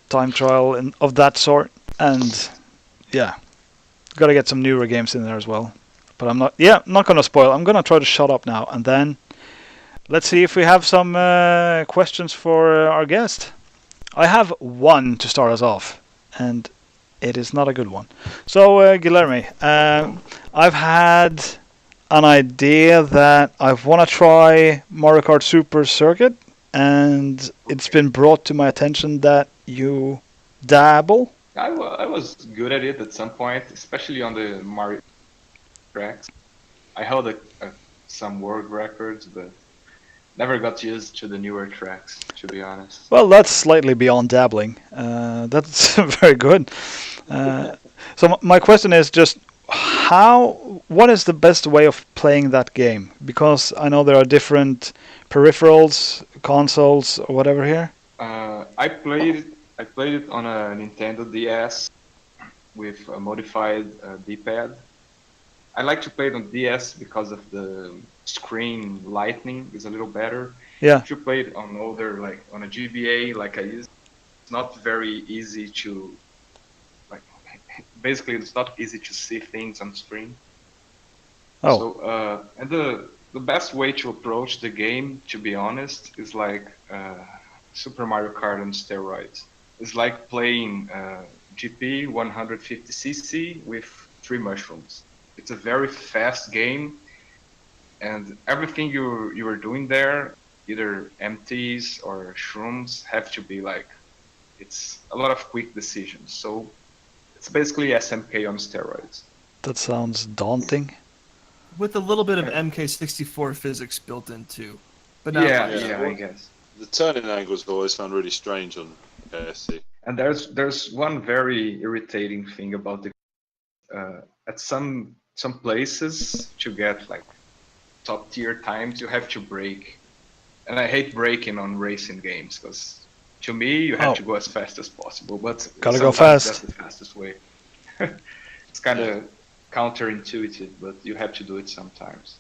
time trial and of that sort. And yeah, got to get some newer games in there as well. But I'm not. Yeah, not going to spoil. I'm going to try to shut up now, and then let's see if we have some questions for our guest. I have one to start us off, and it is not a good one. So Guilherme, I've had an idea that I want to try Mario Kart Super Circuit, and it's been brought to my attention that you dabble. I was good at it at some point, especially on the Mario tracks. I held some world records, but never got used to the newer tracks, to be honest. Well, that's slightly beyond dabbling. That's very good. So my question is just what is the best way of playing that game? Because I know there are different peripherals, consoles, or whatever here. I played it on a Nintendo DS with a modified D-pad. I like to play it on DS because of the screen lighting is a little better. Yeah. If you play it on older, like on a GBA, like I used, it's not very easy to, basically it's not easy to see things on screen. Oh. So, and the best way to approach the game, to be honest, is like Super Mario Kart on steroids. It's like playing GP 150cc with 3 mushrooms. It's a very fast game, and everything you are doing there, either empties or shrooms, have to be it's a lot of quick decisions. So it's basically SMK on steroids. That sounds daunting. With a little bit of MK64 physics built in too. But not Yeah, much. I guess. The turning angles I've always found really strange on ASC. And there's one very irritating thing about the at some places to get top tier times you have to brake, and I hate braking on racing games because to me you have to go as fast as possible, but Gotta go sometimes fast. that's the fastest way. It's kind of counterintuitive, but you have to do it sometimes.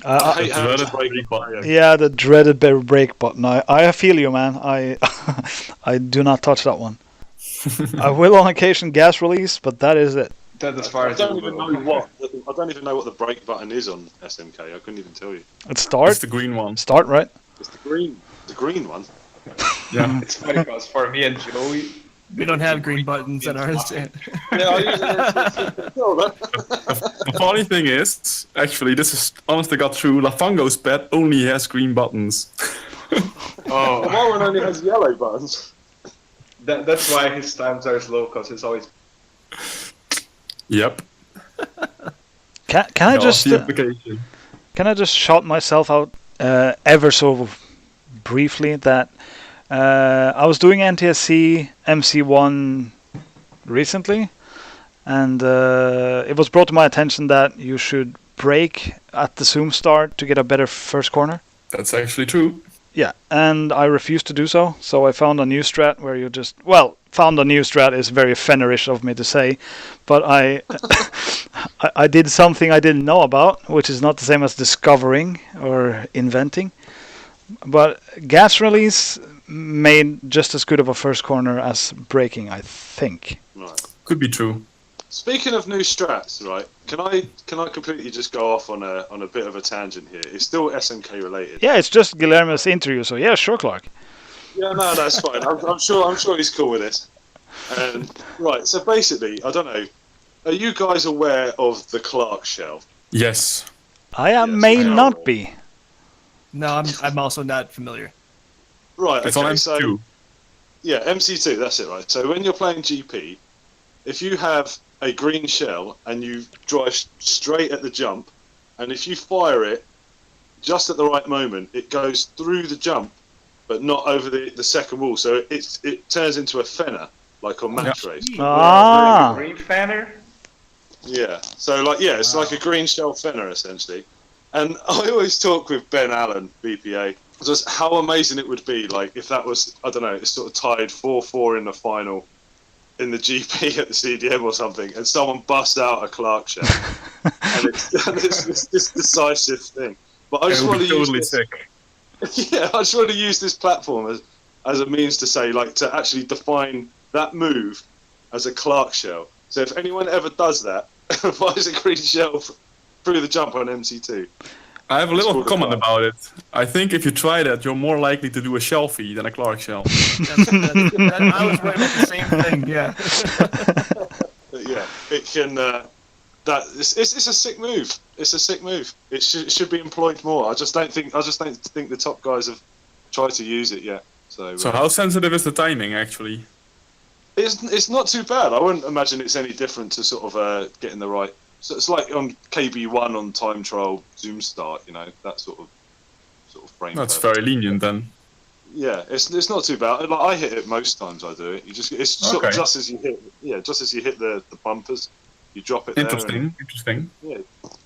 I hate having to Dreaded break brake button. Yeah, the dreaded brake button. I feel you, man. I do not touch that one. I will on occasion gas release, but that is it. That's as far I as don't it even will know go. I don't even know what the brake button is on SMK. I couldn't even tell you. It's start. It's the green one. Start, right? It's the green one. Yeah. It's funny because for me and Joey, We don't have green buttons on ours. Yeah, I usually know that. The funny thing is, actually, this is honestly got through. Lafango's pet only has green buttons. oh, My one only has yellow buttons. that's why his times are slow because he's always. Yep. Can I just the application. can I just shout myself out ever so briefly that I was doing NTSC MC1 recently, and it was brought to my attention that you should brake at the zoom start to get a better first corner. That's actually true. Yeah, and I refused to do so. So I found a new strat where you just found a new strat is very Fennerish of me to say, but I I did something I didn't know about, which is not the same as discovering or inventing. But gas release made just as good of a first corner as braking, I think. Right. Could be true. Speaking of new strats, right? Can I completely just go off on a bit of a tangent here? It's still SMK related. Yeah, it's just Guilherme's interview, so yeah, sure, Clark. Yeah, no, that's fine. I'm sure he's cool with this. Right. So basically, I don't know. Are you guys aware of the Clark shell? Yes. I Yes, may I am. not be. No, I'm also not familiar. Right. It's Okay. on So M2. yeah, MC2. That's it, right? So when you're playing GP, if you have a green shell and you drive straight at the jump, and if you fire it just at the right moment, it goes through the jump, but not over the second wall. So it turns into a fenner, like on match race. Ah. Green Fanner? Yeah. So it's like a green shell fenner essentially. And I always talk with Ben Allen, BPA, just how amazing it would be, like if that was, I don't know, it's sort of tied 4-4 in the final in the GP at the CDM or something, and someone busts out a Clark shell, and it's this decisive thing. But I just It want would to be use totally this. sick. Yeah, I just want to use this platform as a means to say, like, to actually define that move as a Clark shell. So if anyone ever does that, fires a green shell through the jump on MC2. I have a It's little called a comment Clark. about it. I think if you try that, you're more likely to do a shelfie than a Clark shell. I was worried about the same thing. Yeah. But yeah, it can. It's a sick move. It's a sick move. It should be employed more. I just don't think the top guys have tried to use it yet. So how sensitive is the timing, actually? It's not too bad. I wouldn't imagine it's any different to sort of getting the right. So it's like on KB1 on time trial zoom start. You know, that sort of frame. That's curve. very lenient then. Yeah, it's not too bad. Like, I hit it most times. I do it. It's sort of Okay. just as you hit the bumpers, you drop it there. Interesting. Yeah,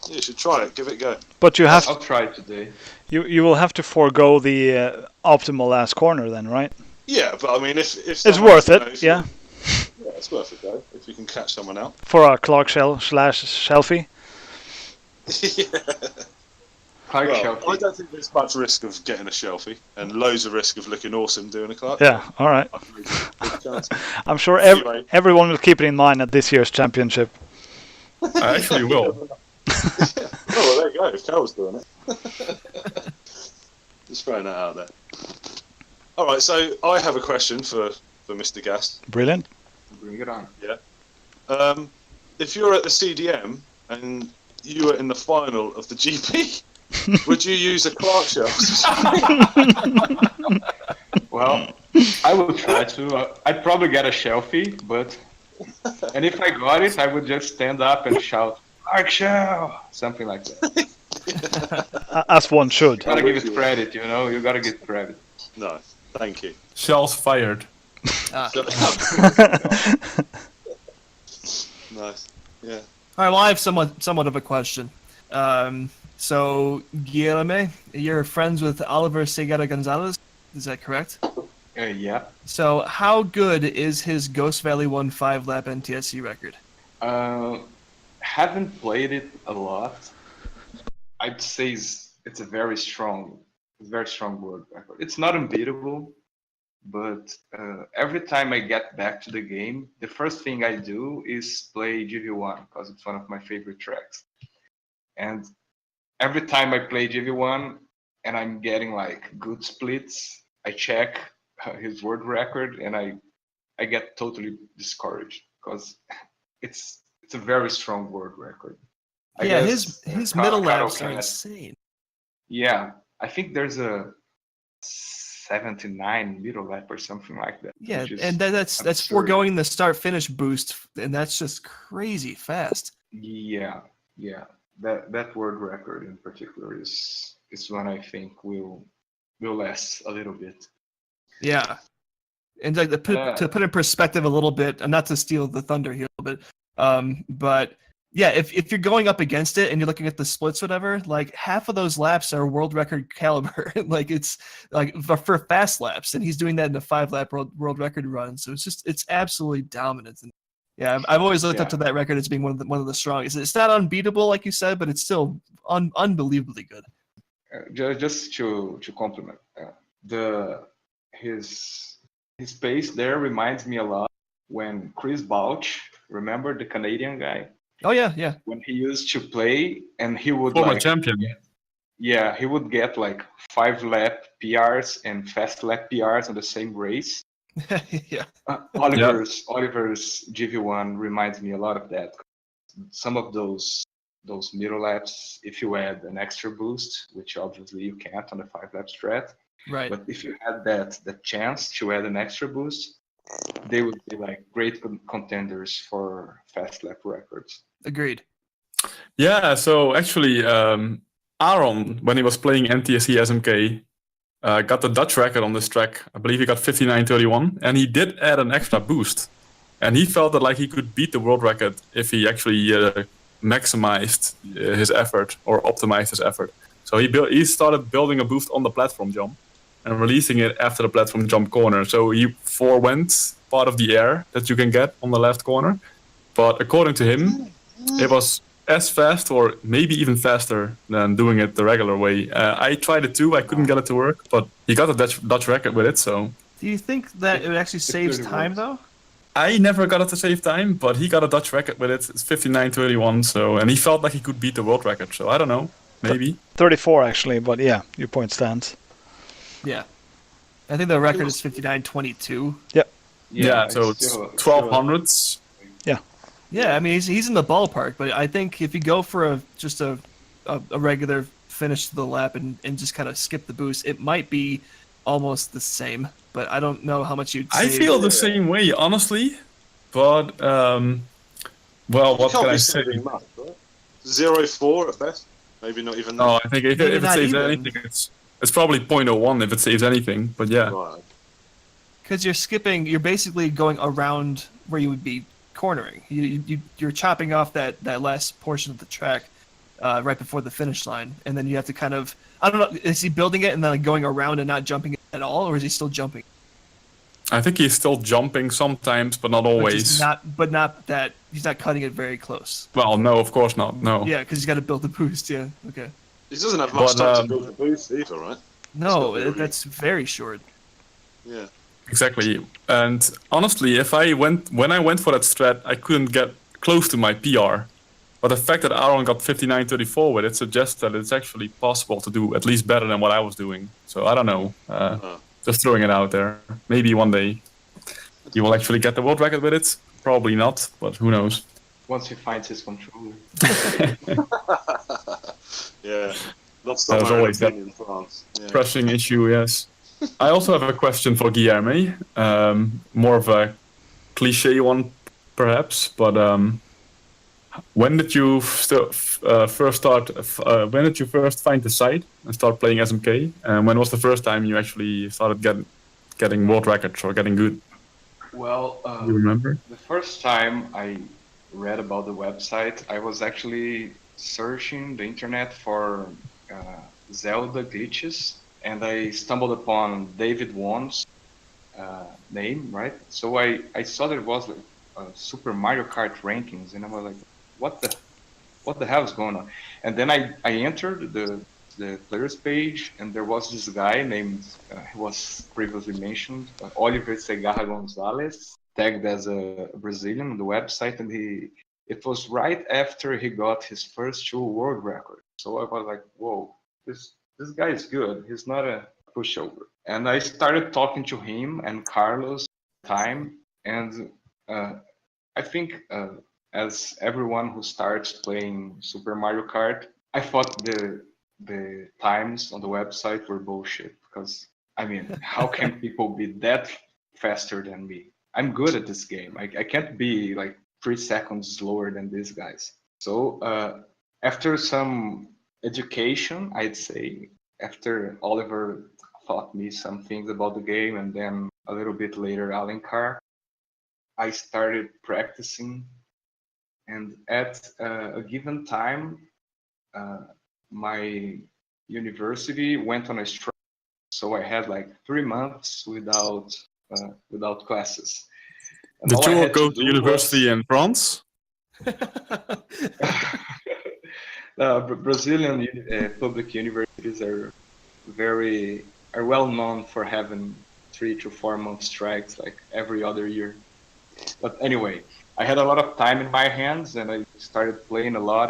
you should try it. Give it a go. But you have I'll try it today. you will have to forego the optimal last corner then, right? Yeah, but I mean, if It's worth it, yeah. Yeah, it's worth it though. If you can catch someone out. For a Clark shell / shelfie. Yeah. Clark Well, Shelfie. I don't think there's much risk of getting a shelfie, and loads of risk of looking awesome doing a Clark. Yeah, all right. Big chance. I'm sure Anyway. everyone will keep it in mind at this year's championship. I actually will. Oh, well, there you go. If Carol's doing it. Just throwing that out there. All right, so I have a question for Mr. Gast. Brilliant. Bring it on. If you're at the CDM and you were in the final of the GP, would you use a Clark shell? Well, I will try to. I'd probably get a shelfie, but... And if I got it, I would just stand up and shout, Clark shell! Something like that. As one should. You gotta give it credit, you know? You gotta give credit. No, thank you. Shells fired. Nice. Yeah. All right. Well, I have somewhat of a question. So, Guilherme, you're friends with Oliver Segura Gonzalez. Is that correct? Yeah. So, how good is his Ghost Valley 1 5-lap NTSC record? Haven't played it a lot. I'd say it's a very strong world record. It's not unbeatable, but every time I get back to the game, the first thing I do is play GV1 because it's one of my favorite tracks. And every time I play GV1 and I'm getting like good splits, I check his world record and I get totally discouraged because it's a very strong world record. I Yeah, guess, his middle laps are can- insane. Yeah, I think there's a 79 middle lap or something like that. Yeah, which is and that's absurd. foregoing the start finish boost, and that's just crazy fast. Yeah. That world record in particular is one I think will last a little bit. Yeah, and like to put in perspective a little bit, and not to steal the thunder here a little bit, but Yeah, if you're going up against it and you're looking at the splits, whatever, like half of those laps are world record caliber. Like it's like for fast laps, and he's doing that in a 5-lap world record run. So it's absolutely dominant. And yeah, I've always looked up to that record as being one of the strongest. It's not unbeatable, like you said, but it's still unbelievably good. Just to compliment, his pace there reminds me a lot when Chris Bouch, remember the Canadian guy? Oh yeah. When he used to play, and he would Former champion. Yeah, he would get like 5-lap PRs and fast lap PRs on the same race. Yeah. Oliver's GV1 reminds me a lot of that. Some of those middle laps, if you add an extra boost, which obviously you can't on a 5-lap strat, right? But if you had that chance to add an extra boost, they would be like great contenders for fast lap records. Agreed. Yeah, so actually, Aaron, when he was playing NTSC SMK, got the Dutch record on this track. I believe he got 59.31, and he did add an extra boost. And he felt that like he could beat the world record if he actually maximized his effort or optimized his effort. So he started building a boost on the platform jump and releasing it after the platform jump corner. So he forewent part of the air that you can get on the left corner. But according to him, it was as fast or maybe even faster than doing it the regular way. I tried it too. I couldn't get it to work, but he got a Dutch record with it. So do you think that it actually saves time though? I never got it to save time, but he got a Dutch record with it. It's 59.31. So, and he felt like he could beat the world record. So I don't know, maybe 34 actually. But yeah, your point stands. Yeah, I think the record is 59.22. Yep. Yeah, so it's 1200s. Yeah, I mean he's in the ballpark, but I think if you go for just a regular finish to the lap and just kind of skip the boost, it might be almost the same. But I don't know how much you'd save. I feel the same way, honestly. But well, what can I say? Much, right? 0.4 at best, maybe not even. Oh, I think if it saves even. anything, it's probably 0.01 if it saves anything. But yeah, because you're basically going around where you would be cornering. You're chopping off that last portion of the track right before the finish line, and then you have to kind of, I don't know, is he building it and then going around and not jumping at all, or is he still jumping? I think he's still jumping sometimes, but not always. But not that he's not cutting it very close. Well, no, of course not. No. Yeah, because he's got to build the boost. Yeah, okay. He doesn't have much time to build the boost either, right? No, that's very short. Yeah. Exactly. And honestly, when I went for that strat, I couldn't get close to my PR. But the fact that Aaron got 59.34 with it suggests that it's actually possible to do at least better than what I was doing. So I don't know. Just throwing it out there. Maybe one day he will actually get the world record with it. Probably not, but who knows. Once he finds his controller. Yeah. That's always that in France. Yeah. crushing issue, yes. I also have a question for Guilherme. More of a cliche one, perhaps, but when did you first find the site and start playing SMK? And when was the first time you actually started getting world records or getting good? Well, you remember? The first time I read about the website, I was actually searching the internet for Zelda glitches, and I stumbled upon David Wong's name, right? So I saw there was like Super Mario Kart rankings, and I was like, what the hell is going on? And then I entered the players page, and there was this guy named, he was previously mentioned, Oliver Segarra Gonzalez, tagged as a Brazilian on the website, and it was right after he got his first 2 world records. So I was like, whoa, this guy is good. He's not a pushover. And I started talking to him and Carlos time, and I think as everyone who starts playing Super Mario Kart, I thought the times on the website were bullshit, because I mean, how can people be that faster than me? I'm good at this game. I can't be like 3 seconds slower than these guys. So after some education, I'd say, after Oliver taught me some things about the game, and then a little bit later Alan Carr, I started practicing And at a given time, my university went on a strike, so I had like 3 months without classes. And Did all I you all had go to to do university was in France? Brazilian public universities are well known for having 3 to 4 month strikes like every other year. But anyway, I had a lot of time in my hands and I started playing a lot.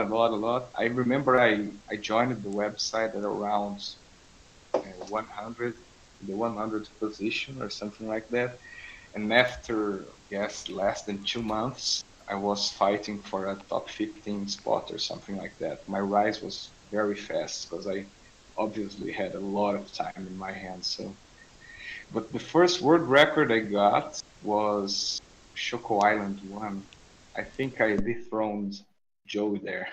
I remember I joined the website at around 100, the 100th position or something like that. And after, yes, less than 2 months, I was fighting for a top 15 spot or something like that. My rise was very fast because I obviously had a lot of time in my hands. So, but the first world record I got was Choco Island 1. I think I dethroned Joe there.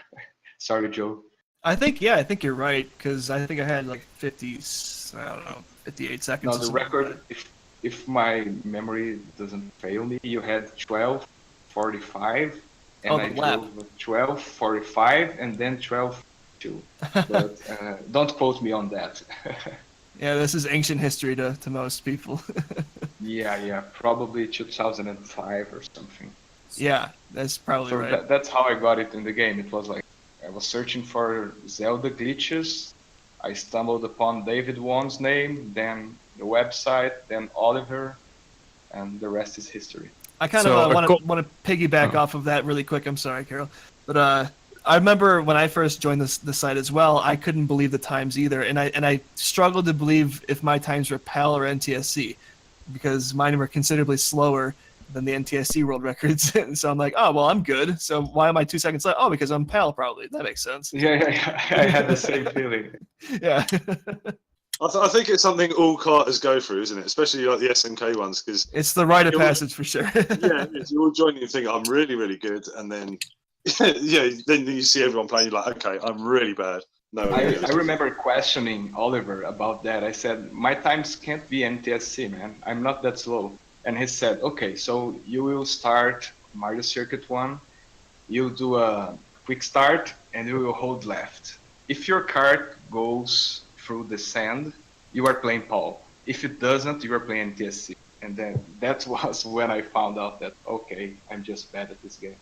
Sorry, Joe. I think you're right, because I think I had like 58 seconds. No, or the something record, like that. if my memory doesn't fail me, you had 12:45, and I the lap. drove 12:45 and then 12:2. But don't quote me on that. Yeah, this is ancient history to most people. Yeah, probably 2005 or something. Yeah, that's probably So right. that's how I got it in the game. It was like I was searching for Zelda glitches. I stumbled upon David Wan's name, then the website, then Oliver, and the rest is history. I kind So, of want to piggyback Oh. off of that really quick. I'm sorry, Carol, but I remember when I first joined the site as well. I couldn't believe the times either, and I struggled to believe if my times were PAL or NTSC, because mine were considerably slower than the NTSC world records. So I'm like, oh well, I'm good. So why am I 2 seconds late? Oh, because I'm PAL probably. That makes sense. Yeah. I had the same feeling. Yeah. I think it's something all karters go through, isn't it? Especially like the SMK ones, because It's the rite of passage for sure. you all join and you think I'm really, really good, and then then you see everyone playing, you're like, okay, I'm really bad. No, I remember questioning Oliver about that. I said, my times can't be NTSC, man. I'm not that slow. And he said, okay, so you will start Mario Circuit 1, you'll do a quick start, and you will hold left. If your kart goes through the sand, you are playing Paul. If it doesn't, you are playing NTSC. And then that was when I found out that, okay, I'm just bad at this game.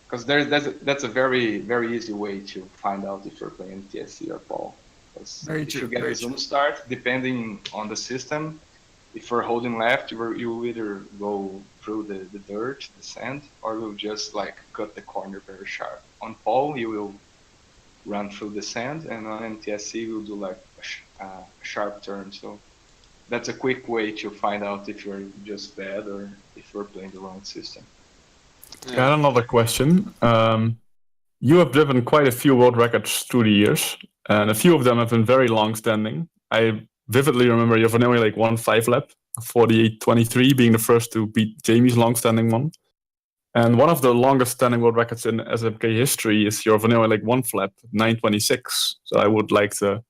Because that's a very, very easy way to find out if you're playing NTSC or Paul. Very if true, you get very a zoom true. start, depending on the system, if you're holding left, you either go through the dirt, the sand, or you'll just like cut the corner very sharp. On Paul, you will run through the sand, and on NTSC, you'll do like a sharp turn. So that's a quick way to find out if you're just bad or if you're playing the wrong system. I had another question. You have driven quite a few world records through the years, and a few of them have been very long-standing. I vividly remember your vanilla like 1.5 lap, 48.23 being the first to beat Jamie's long-standing one. And one of the longest-standing world records in SMK history is your vanilla like 1 flap, 9.26. So I would like to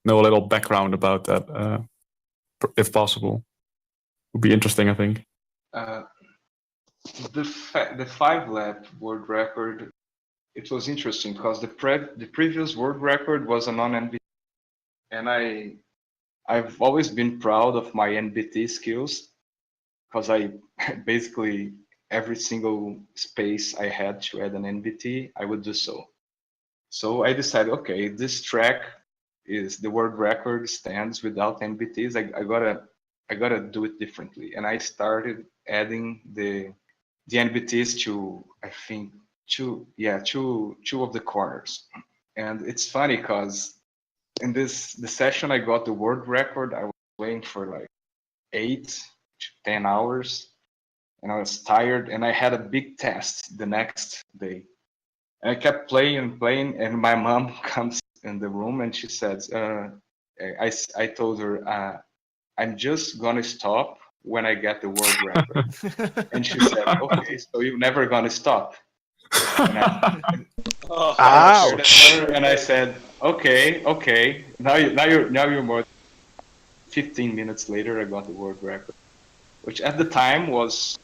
know a little background about that, if possible. Would be interesting, I think. The 5 lap world record, it was interesting because the previous world record was a non-NBT, and I've always been proud of my NBT skills because I basically every single space I had to add an NBT, I would do so. So I decided, okay, this track is the world record stands without NBTs. I gotta do it differently, and I started adding the NBTs to, I think, two of the corners. And it's funny because in the session I got the world record, I was playing for like 8 to 10 hours, and I was tired, and I had a big test the next day. And I kept playing, and my mom comes in the room and she says, I told her, I'm just gonna stop when I get the world record. And she said, okay, so you're never gonna stop. And I stared at her and I said, okay. Now you're more. 15 minutes later, I got the world record, which at the time was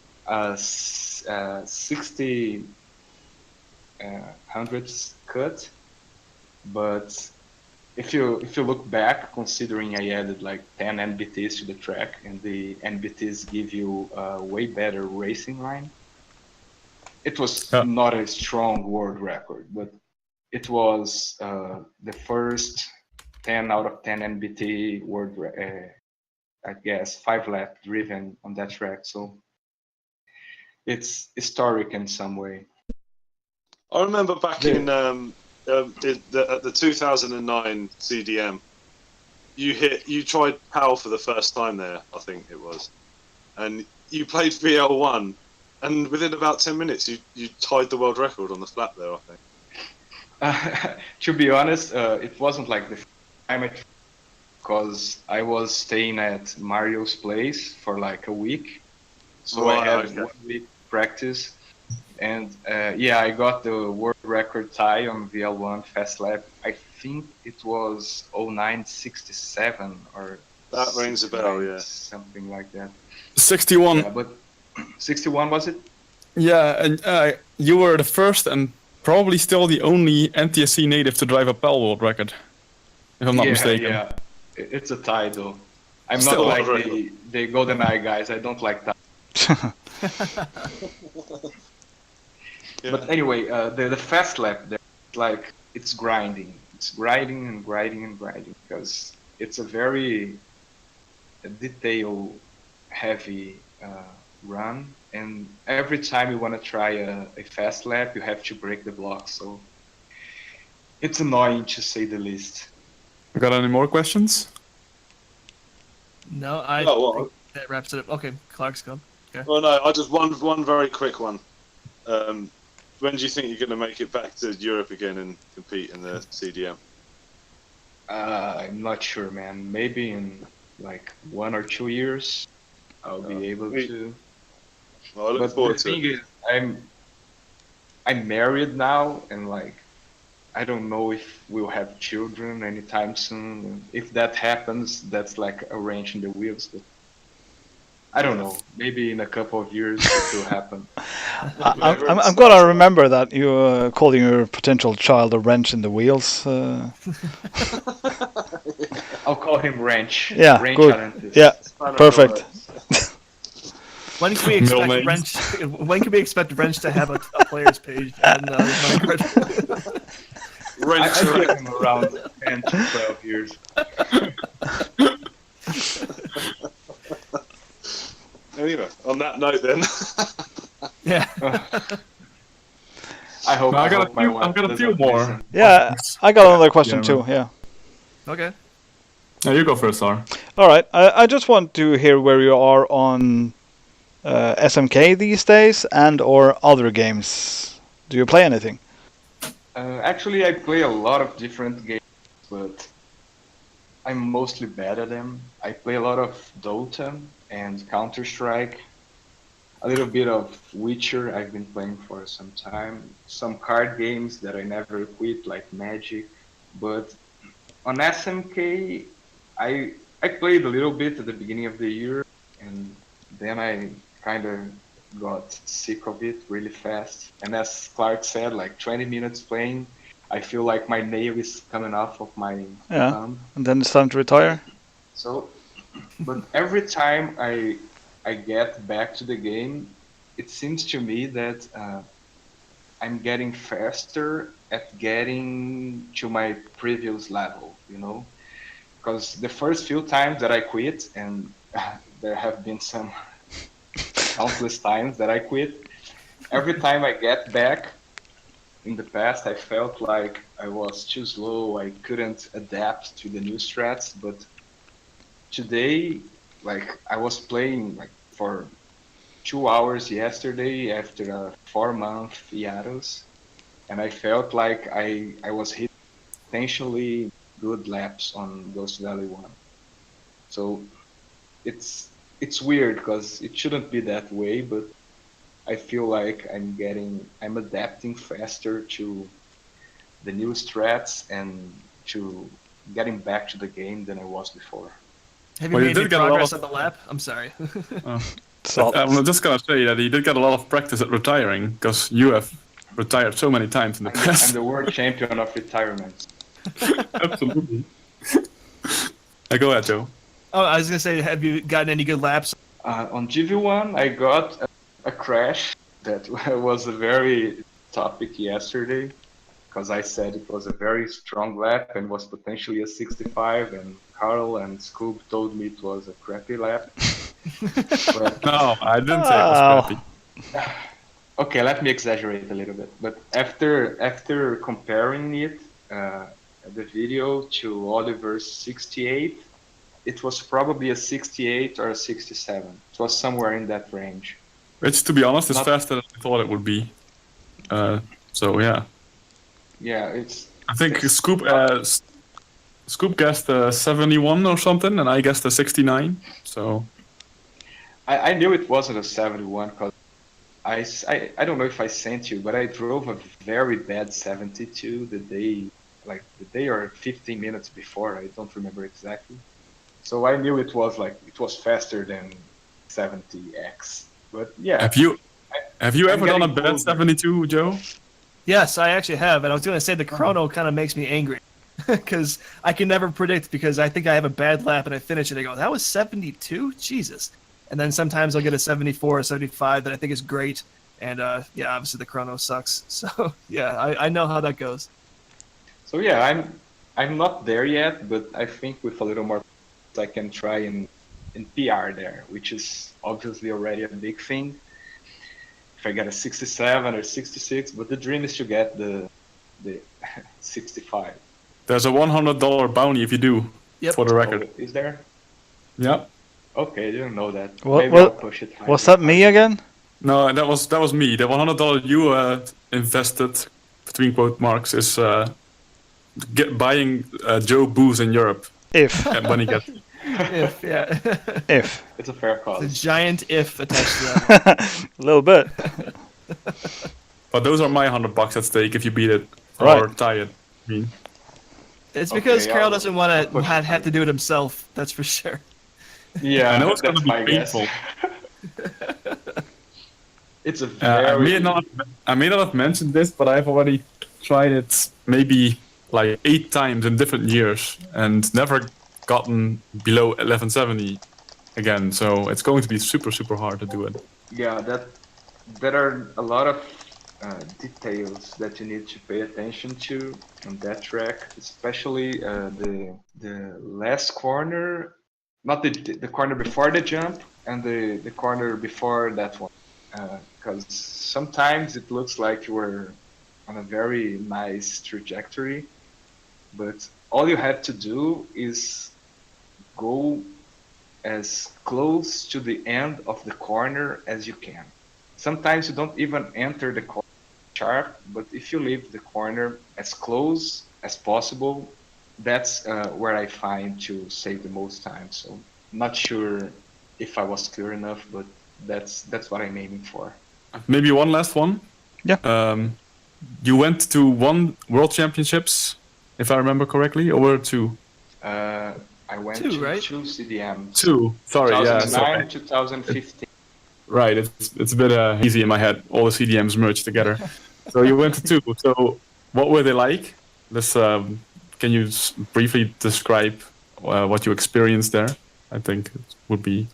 60 hundredths cut, but if you look back, considering I added like 10 NBTs to the track, and the NBTs give you a way better racing line, it was Yeah. not a strong world record, but it was the first 10 out of 10 NBT world, I guess, 5-lap driven on that track. So it's historic in some way. I remember back in the 2009 CDM, you tried PAL for the first time there, I think it was, and you played VL1, and within about 10 minutes you tied the world record on the flat there, I think. To be honest, it wasn't like the first time, because I was staying at Mario's place for like a week, so Right, I had okay. 1 week practice. And yeah, I got the world record tie on VL1 fast lap. I think it was 0967 or That rings a bell, yeah. something like that. 61. Yeah, but 61 was it? Yeah, and you were the first and probably still the only NTSC native to drive a PAL world record, if I'm not mistaken. Yeah, it's a tie though. I'm Still not a like the GoldenEye guys. I don't like that. Yeah. But anyway, the fast lap there, like it's grinding. It's grinding and grinding and grinding because it's a very detail heavy run, and every time you want to try a fast lap, you have to break the block. So it's annoying to say the least. Got any more questions? No, I Oh, well, think that wraps it up. Okay, Clark's gone. Okay. Well, no, I just one very quick one. When do you think you're going to make it back to Europe again and compete in the CDM? I'm not sure, man. Maybe in like 1 or 2 years, I'll be able to. Well, I look But forward the to thing it. is, I'm married now, and like I don't know if we'll have children anytime soon. And if that happens, that's like a wrench in the wheels. But I don't know. Maybe in a couple of years it will happen. I'm gonna remember that you calling your potential child a wrench in the wheels. I'll call him Wrench. Yeah, Wrench good. Arantes. Yeah, perfect. When can we expect Wrench? When can we expect Wrench to have a player's page? And I give him around 10 to 12 years. Anyway, on that note, then. yeah. I hope. I've got a few more. Listen. Yeah, I got another question too. Yeah. Okay. Yeah, you go first, Sar. All right. I just want to hear where you are on SMK these days and or other games. Do you play anything? Actually, I play a lot of different games, but I'm mostly bad at them. I play a lot of Dota and Counter-Strike, a little bit of Witcher I've been playing for some time, some card games that I never quit, like Magic. But on SMK, I played a little bit at the beginning of the year, and then I kind of got sick of it really fast. And as Clark said, like 20 minutes playing, I feel like my nail is coming off of my thumb. And then it's time to retire. So, but every time I get back to the game, it seems to me that I'm getting faster at getting to my previous level, you know? Because the first few times that I quit, and there have been some countless times that I quit, every time I get back, in the past I felt like I was too slow, I couldn't adapt to the new strats, but today, like I was playing like for 2 hours yesterday after a 4-month hiatus, and I felt like I was hitting potentially good laps on Ghost Valley 1. So it's weird because it shouldn't be that way, but I feel like I'm adapting faster to the new strats and to getting back to the game than I was before. Have you made any progress on the lap? I'm sorry. So I'm just gonna say that he did get a lot of practice at retiring because you have retired so many times in the I'm past. the world champion of retirement. Absolutely. Go ahead, Joe. Oh, I was gonna say, have you gotten any good laps? On GV1, I got a crash that was a very topic yesterday because I said it was a very strong lap and was potentially a 65, and Carl and Scoob told me it was a crappy lap. But No, I didn't say it was crappy. okay, let me exaggerate a little bit. But after comparing it, the video to Oliver's 68, it was probably a 68 or a 67. It was somewhere in that range. Which, to be honest, is Not- faster than I thought it would be. So yeah, Yeah, it's. I think it's Scoop guessed 71 or something, and I guessed a 69. So I knew it wasn't a 71 because I don't know if I sent you, but I drove a very bad 72 the day or 15 minutes before. I don't remember exactly. So I knew it was faster than 70x. But yeah, have you I'm ever done a getting bad older. 72, Joe? Yes, I actually have, and I was gonna say the chrono kind of makes me angry because I can never predict because I think I have a bad lap and I finish it. I go, that was 72, Jesus, and then sometimes I'll get a 74 or 75 that I think is great, and yeah, obviously the chrono sucks. So yeah, I know how that goes. So yeah, I'm not there yet, but I think with a little more I can try in PR there, which is obviously already a big thing. If I get a 67 or 66, but the dream is to get the 65. There's a $100 bounty if you do, Yep. for the record. Oh, is there? Yeah. Okay, I didn't know that. What- Maybe what- I'll push it higher. was that me again? No, that was me. The $100 you invested, between quote marks, is buying Joe booze in Europe If when he gets. If yeah, if It's a fair the cause. giant if attached to that. a little bit. But those are my $100 at stake if you beat it or Right. tie it. I mean, It's because Okay, Carol I'll doesn't want push to it have to do it himself. That's for sure. Yeah, I know it's that's gonna be my guess. painful. It's a I very may not have mentioned this, but I've already tried it maybe like 8 times in different years and never gotten below 1170 again. So it's going to be super, super hard to do it. yeah that there are a lot of details that you need to pay attention to on that track, especially the last corner, not the corner before the jump and the corner before that one, because sometimes it looks like you were on a very nice trajectory, but all you have to do is go as close to the end of the corner as you can. Sometimes you don't even enter the corner sharp, but if you leave the corner as close as possible, that's where I find to save the most time. So not sure if I was clear enough, but that's what I'm aiming for. Maybe one last one. Yeah. You went to 1 World Championships, if I remember correctly, or were it 2? I went Two, to right? 2 CDMs. 2. Sorry, yeah. So 2009, 2015. right, it's a bit easy in my head. All the CDMs merged together. So you went to 2. So what were they like? This can you briefly describe what you experienced there? I think it would be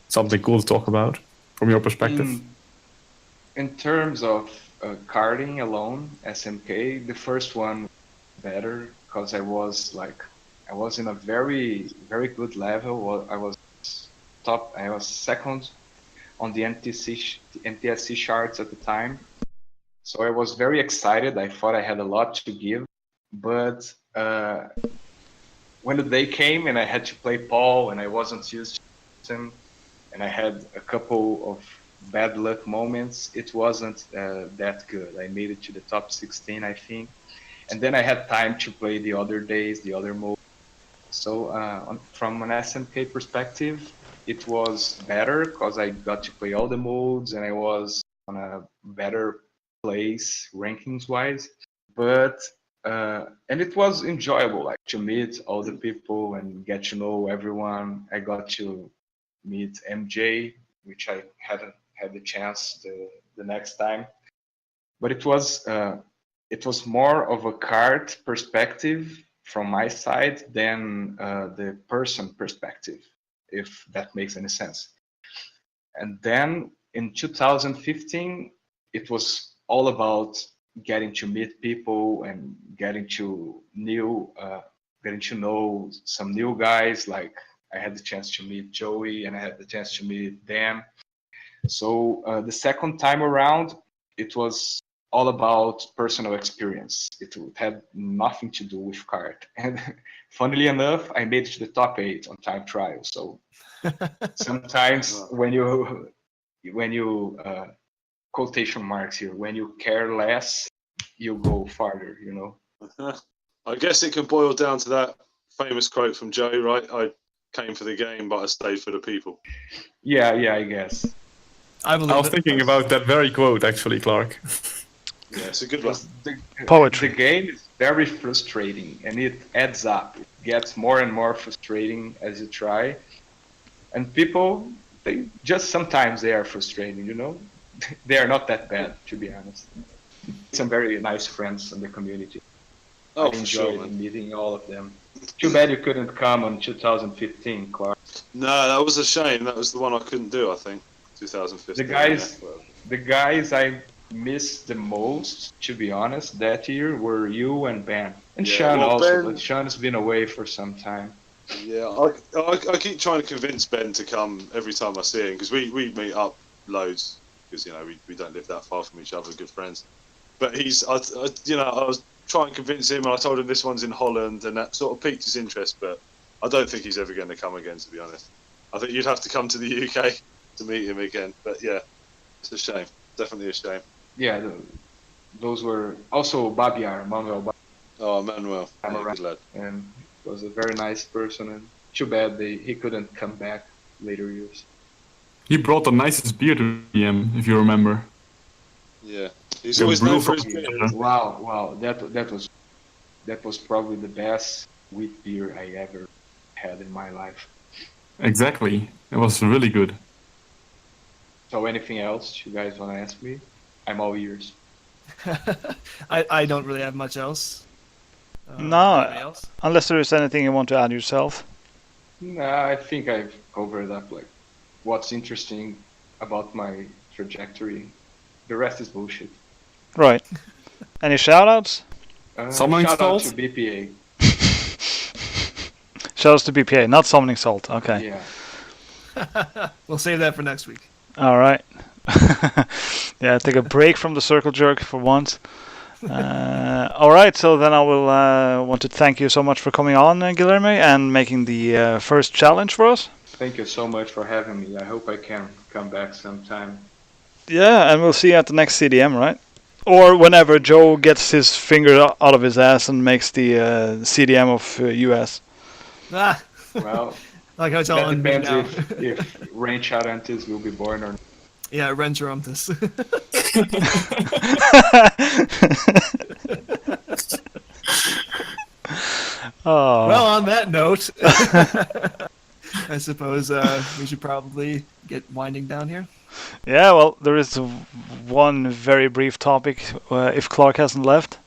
something cool to talk about from your perspective. In terms of karting alone, SMK, the first one better because I was in a very very good level. I was top. I was second on the NTSC charts at the time, so I was very excited. I thought I had a lot to give, but when the day came and I had to play Paul and I wasn't used to him, and I had a couple of bad luck moments, it wasn't that good. I made it to the top 16, I think, and then I had time to play the other days, the other modes. So from an SMK perspective, it was better because I got to play all the modes and I was on a better place rankings wise. But and it was enjoyable, like to meet all the people and get to know everyone. I got to meet MJ, which I hadn't had the chance the next time. But it was more of a card perspective from my side than the person perspective, if that makes any sense. And then in 2015, it was all about getting to meet people and getting to know some new guys. Like I had the chance to meet Joey and I had the chance to meet Dan. So the second time around, it was all about personal experience. It had nothing to do with kart. And funnily enough, I made it to the top 8 on time trial. So sometimes when you quotation marks here, when you care less, you go farther, you know. I guess it can boil down to that famous quote from Joey, right? I came for the game, but I stayed for the people. Yeah, I guess. I was thinking about that very quote, actually, Clark. Yeah, it's a good one. Poetry. The game is very frustrating, and it adds up. It gets more and more frustrating as you try. And people, sometimes they are frustrating, you know? They are not that bad, to be honest. Some very nice friends in the community. Oh, I enjoyed meeting all of them. Too bad you couldn't come on 2015, Clark. No, that was a shame. That was the one I couldn't do, I think. 2015. The guys I missed the most, to be honest, that year were you and Ben. And Sean also, but Sean's been away for some time. Yeah, I keep trying to convince Ben to come every time I see him, because we meet up loads, because, you know, we don't live that far from each other, good friends. But I was trying to convince him, and I told him this one's in Holland, and that sort of piqued his interest, but I don't think he's ever going to come again, to be honest. I think you'd have to come to the UK to meet him again. But yeah, it's a shame. Definitely a shame. Yeah, those were also Manuel. Oh, Manuel, good lad. And was a very nice person, and too bad he couldn't come back later years. He brought the nicest beer to DM, if you remember. Yeah, he's always known for his beer. Wow, that was probably the best wheat beer I ever had in my life. Exactly, it was really good. So anything else you guys want to ask me? I'm all ears. I don't really have much else. No, unless there is anything you want to add yourself. Nah, I think I've covered up like what's interesting about my trajectory. The rest is bullshit. Right. Any shoutouts? Summoning shout out Salt? to BPA. Shoutouts to BPA, not Summoning Salt. Okay. Yeah. We'll save that for next week. All right. Yeah, take a break from the circle jerk for once. All right, so then I will want to thank you so much for coming on, Guilherme, and making the first challenge for us. Thank you so much for having me. I hope I can come back sometime. Yeah, and we'll see you at the next CDM, right? Or whenever Joe gets his finger out of his ass and makes the CDM of US. Ah, Well, like how it's all that on me depends now. if Guilherme Arantes will be born or not. Yeah, Rent Arantes. Oh. Well, on that note, I suppose we should probably get winding down here. Yeah, well, there is one very brief topic, if Clark hasn't left.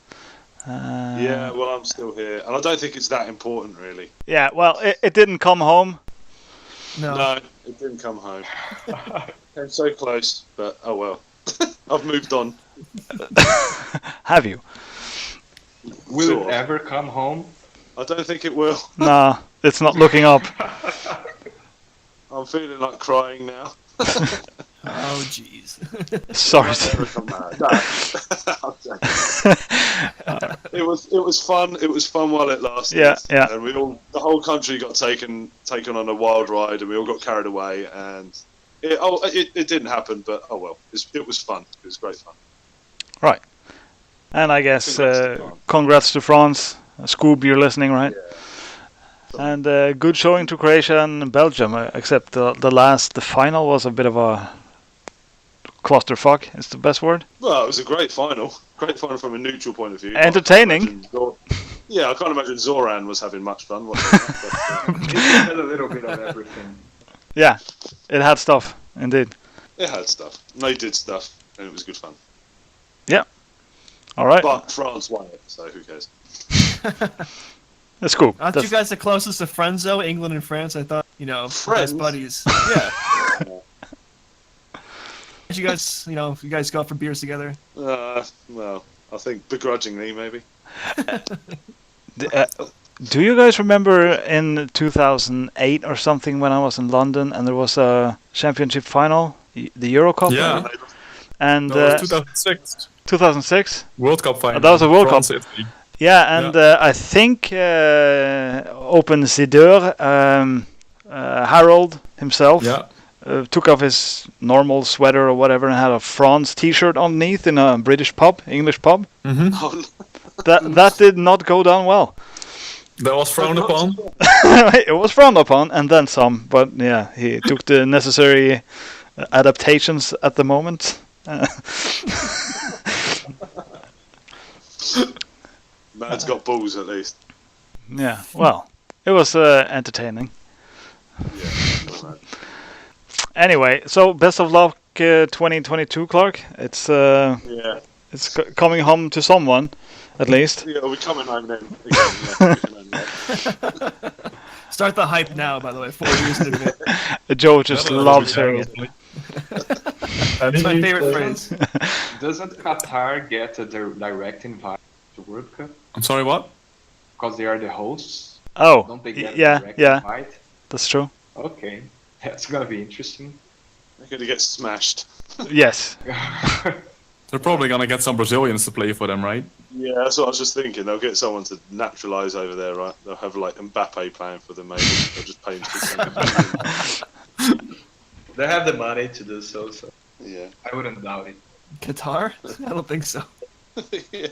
Yeah, well, I'm still here, and I don't think it's that important, really. Yeah, well, it didn't come home. No. It didn't come home. Came so close, but oh well. I've moved on. Have you? Will Sort it of. ever come home? I don't think it will. Nah, it's not looking up. I'm feeling like crying now. Oh, jeez. Sorry. Never come back. No. It was fun. It was fun while it lasted. Yeah. And the whole country got taken on a wild ride, and we all got carried away. And it didn't happen, but oh well. It was fun. It was great fun. Right. And I guess Congrats to France. congrats to France. Scoob, you're listening, right? Yeah. And good showing to Croatia and Belgium, except the final was a bit of a clusterfuck, is the best word. Well, it was a great final. Great final from a neutral point of view. Entertaining. Yeah, I can't imagine Zoran was having much fun. It had a little bit of everything. Yeah, it had stuff. Indeed. It had stuff. And they did stuff, and it was good fun. All right. But France won it, so who cares? That's cool. Aren't you guys the closest to friends though? England and France. I thought Friends? best buddies. Yeah. You guys, you guys go out for beers together. Well, I think begrudgingly maybe. Do you guys remember in 2008 or something when I was in London and there was a championship final, the Euro Cup? Yeah. And No, it was 2006 2006? World Cup final. That was a World Cup. France, Italy. Yeah, and I think Open Zideur, Harold himself, took off his normal sweater or whatever and had a France t-shirt underneath in a British pub, English pub. Mm-hmm. That did not go down well. That was frowned upon. It was frowned upon, and then some. But yeah, he took the necessary adaptations at the moment. Man's got balls at least. Yeah, well, it was entertaining. Yeah. Anyway, so best of luck 2022, Clark. It's coming home to someone, at least. Yeah, we're coming home then. Again, Start the hype now, by the way. 4 years in advance. Joe just loves hearing it. It's my favorite phrase. Doesn't Qatar get a direct invite to World Cup? I'm sorry, what? Because they are the hosts. Oh, Don't they get a direct yeah, invite? that's true. Okay, that's gonna be interesting. They're going to get smashed. Yes. They're probably gonna get some Brazilians to play for them, right? Yeah, that's what I was just thinking. They'll get someone to naturalise over there, right? They'll have like Mbappe playing for them, maybe. They'll just pay him to They have the money to do so. Yeah. I wouldn't doubt it. Qatar? I don't think so. Yeah.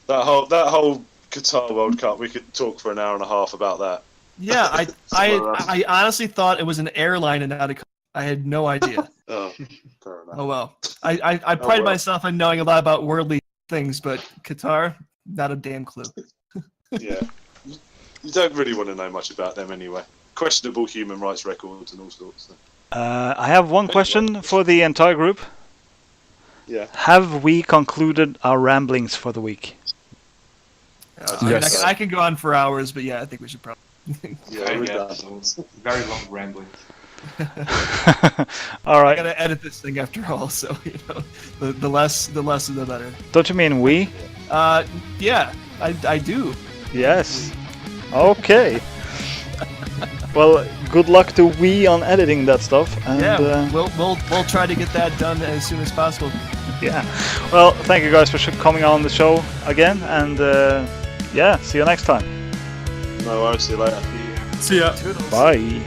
That whole Qatar World Cup, we could talk for an hour and a half about that. Yeah, I honestly thought it was an airline and not a. I had no idea. Oh, fair enough. Oh well. I pride myself on knowing a lot about worldly things, but Qatar, not a damn clue. Yeah. You don't really want to know much about them anyway. Questionable human rights records and all sorts. I have one question for the entire group. Yeah. Have we concluded our ramblings for the week? Yes. I can go on for hours, but yeah, I think we should probably. Yeah, we're done. Very long rambling. All I right. gotta edit this thing after all, so the less the better. Don't you mean we? Yeah, I do. Yes. Okay. Well, good luck to we on editing that stuff. And, Yeah, we'll try to get that done as soon as possible. yeah. Well, thank you guys for coming on the show again, and yeah, see you next time. No worries, see you later. See ya. Toodles. Bye.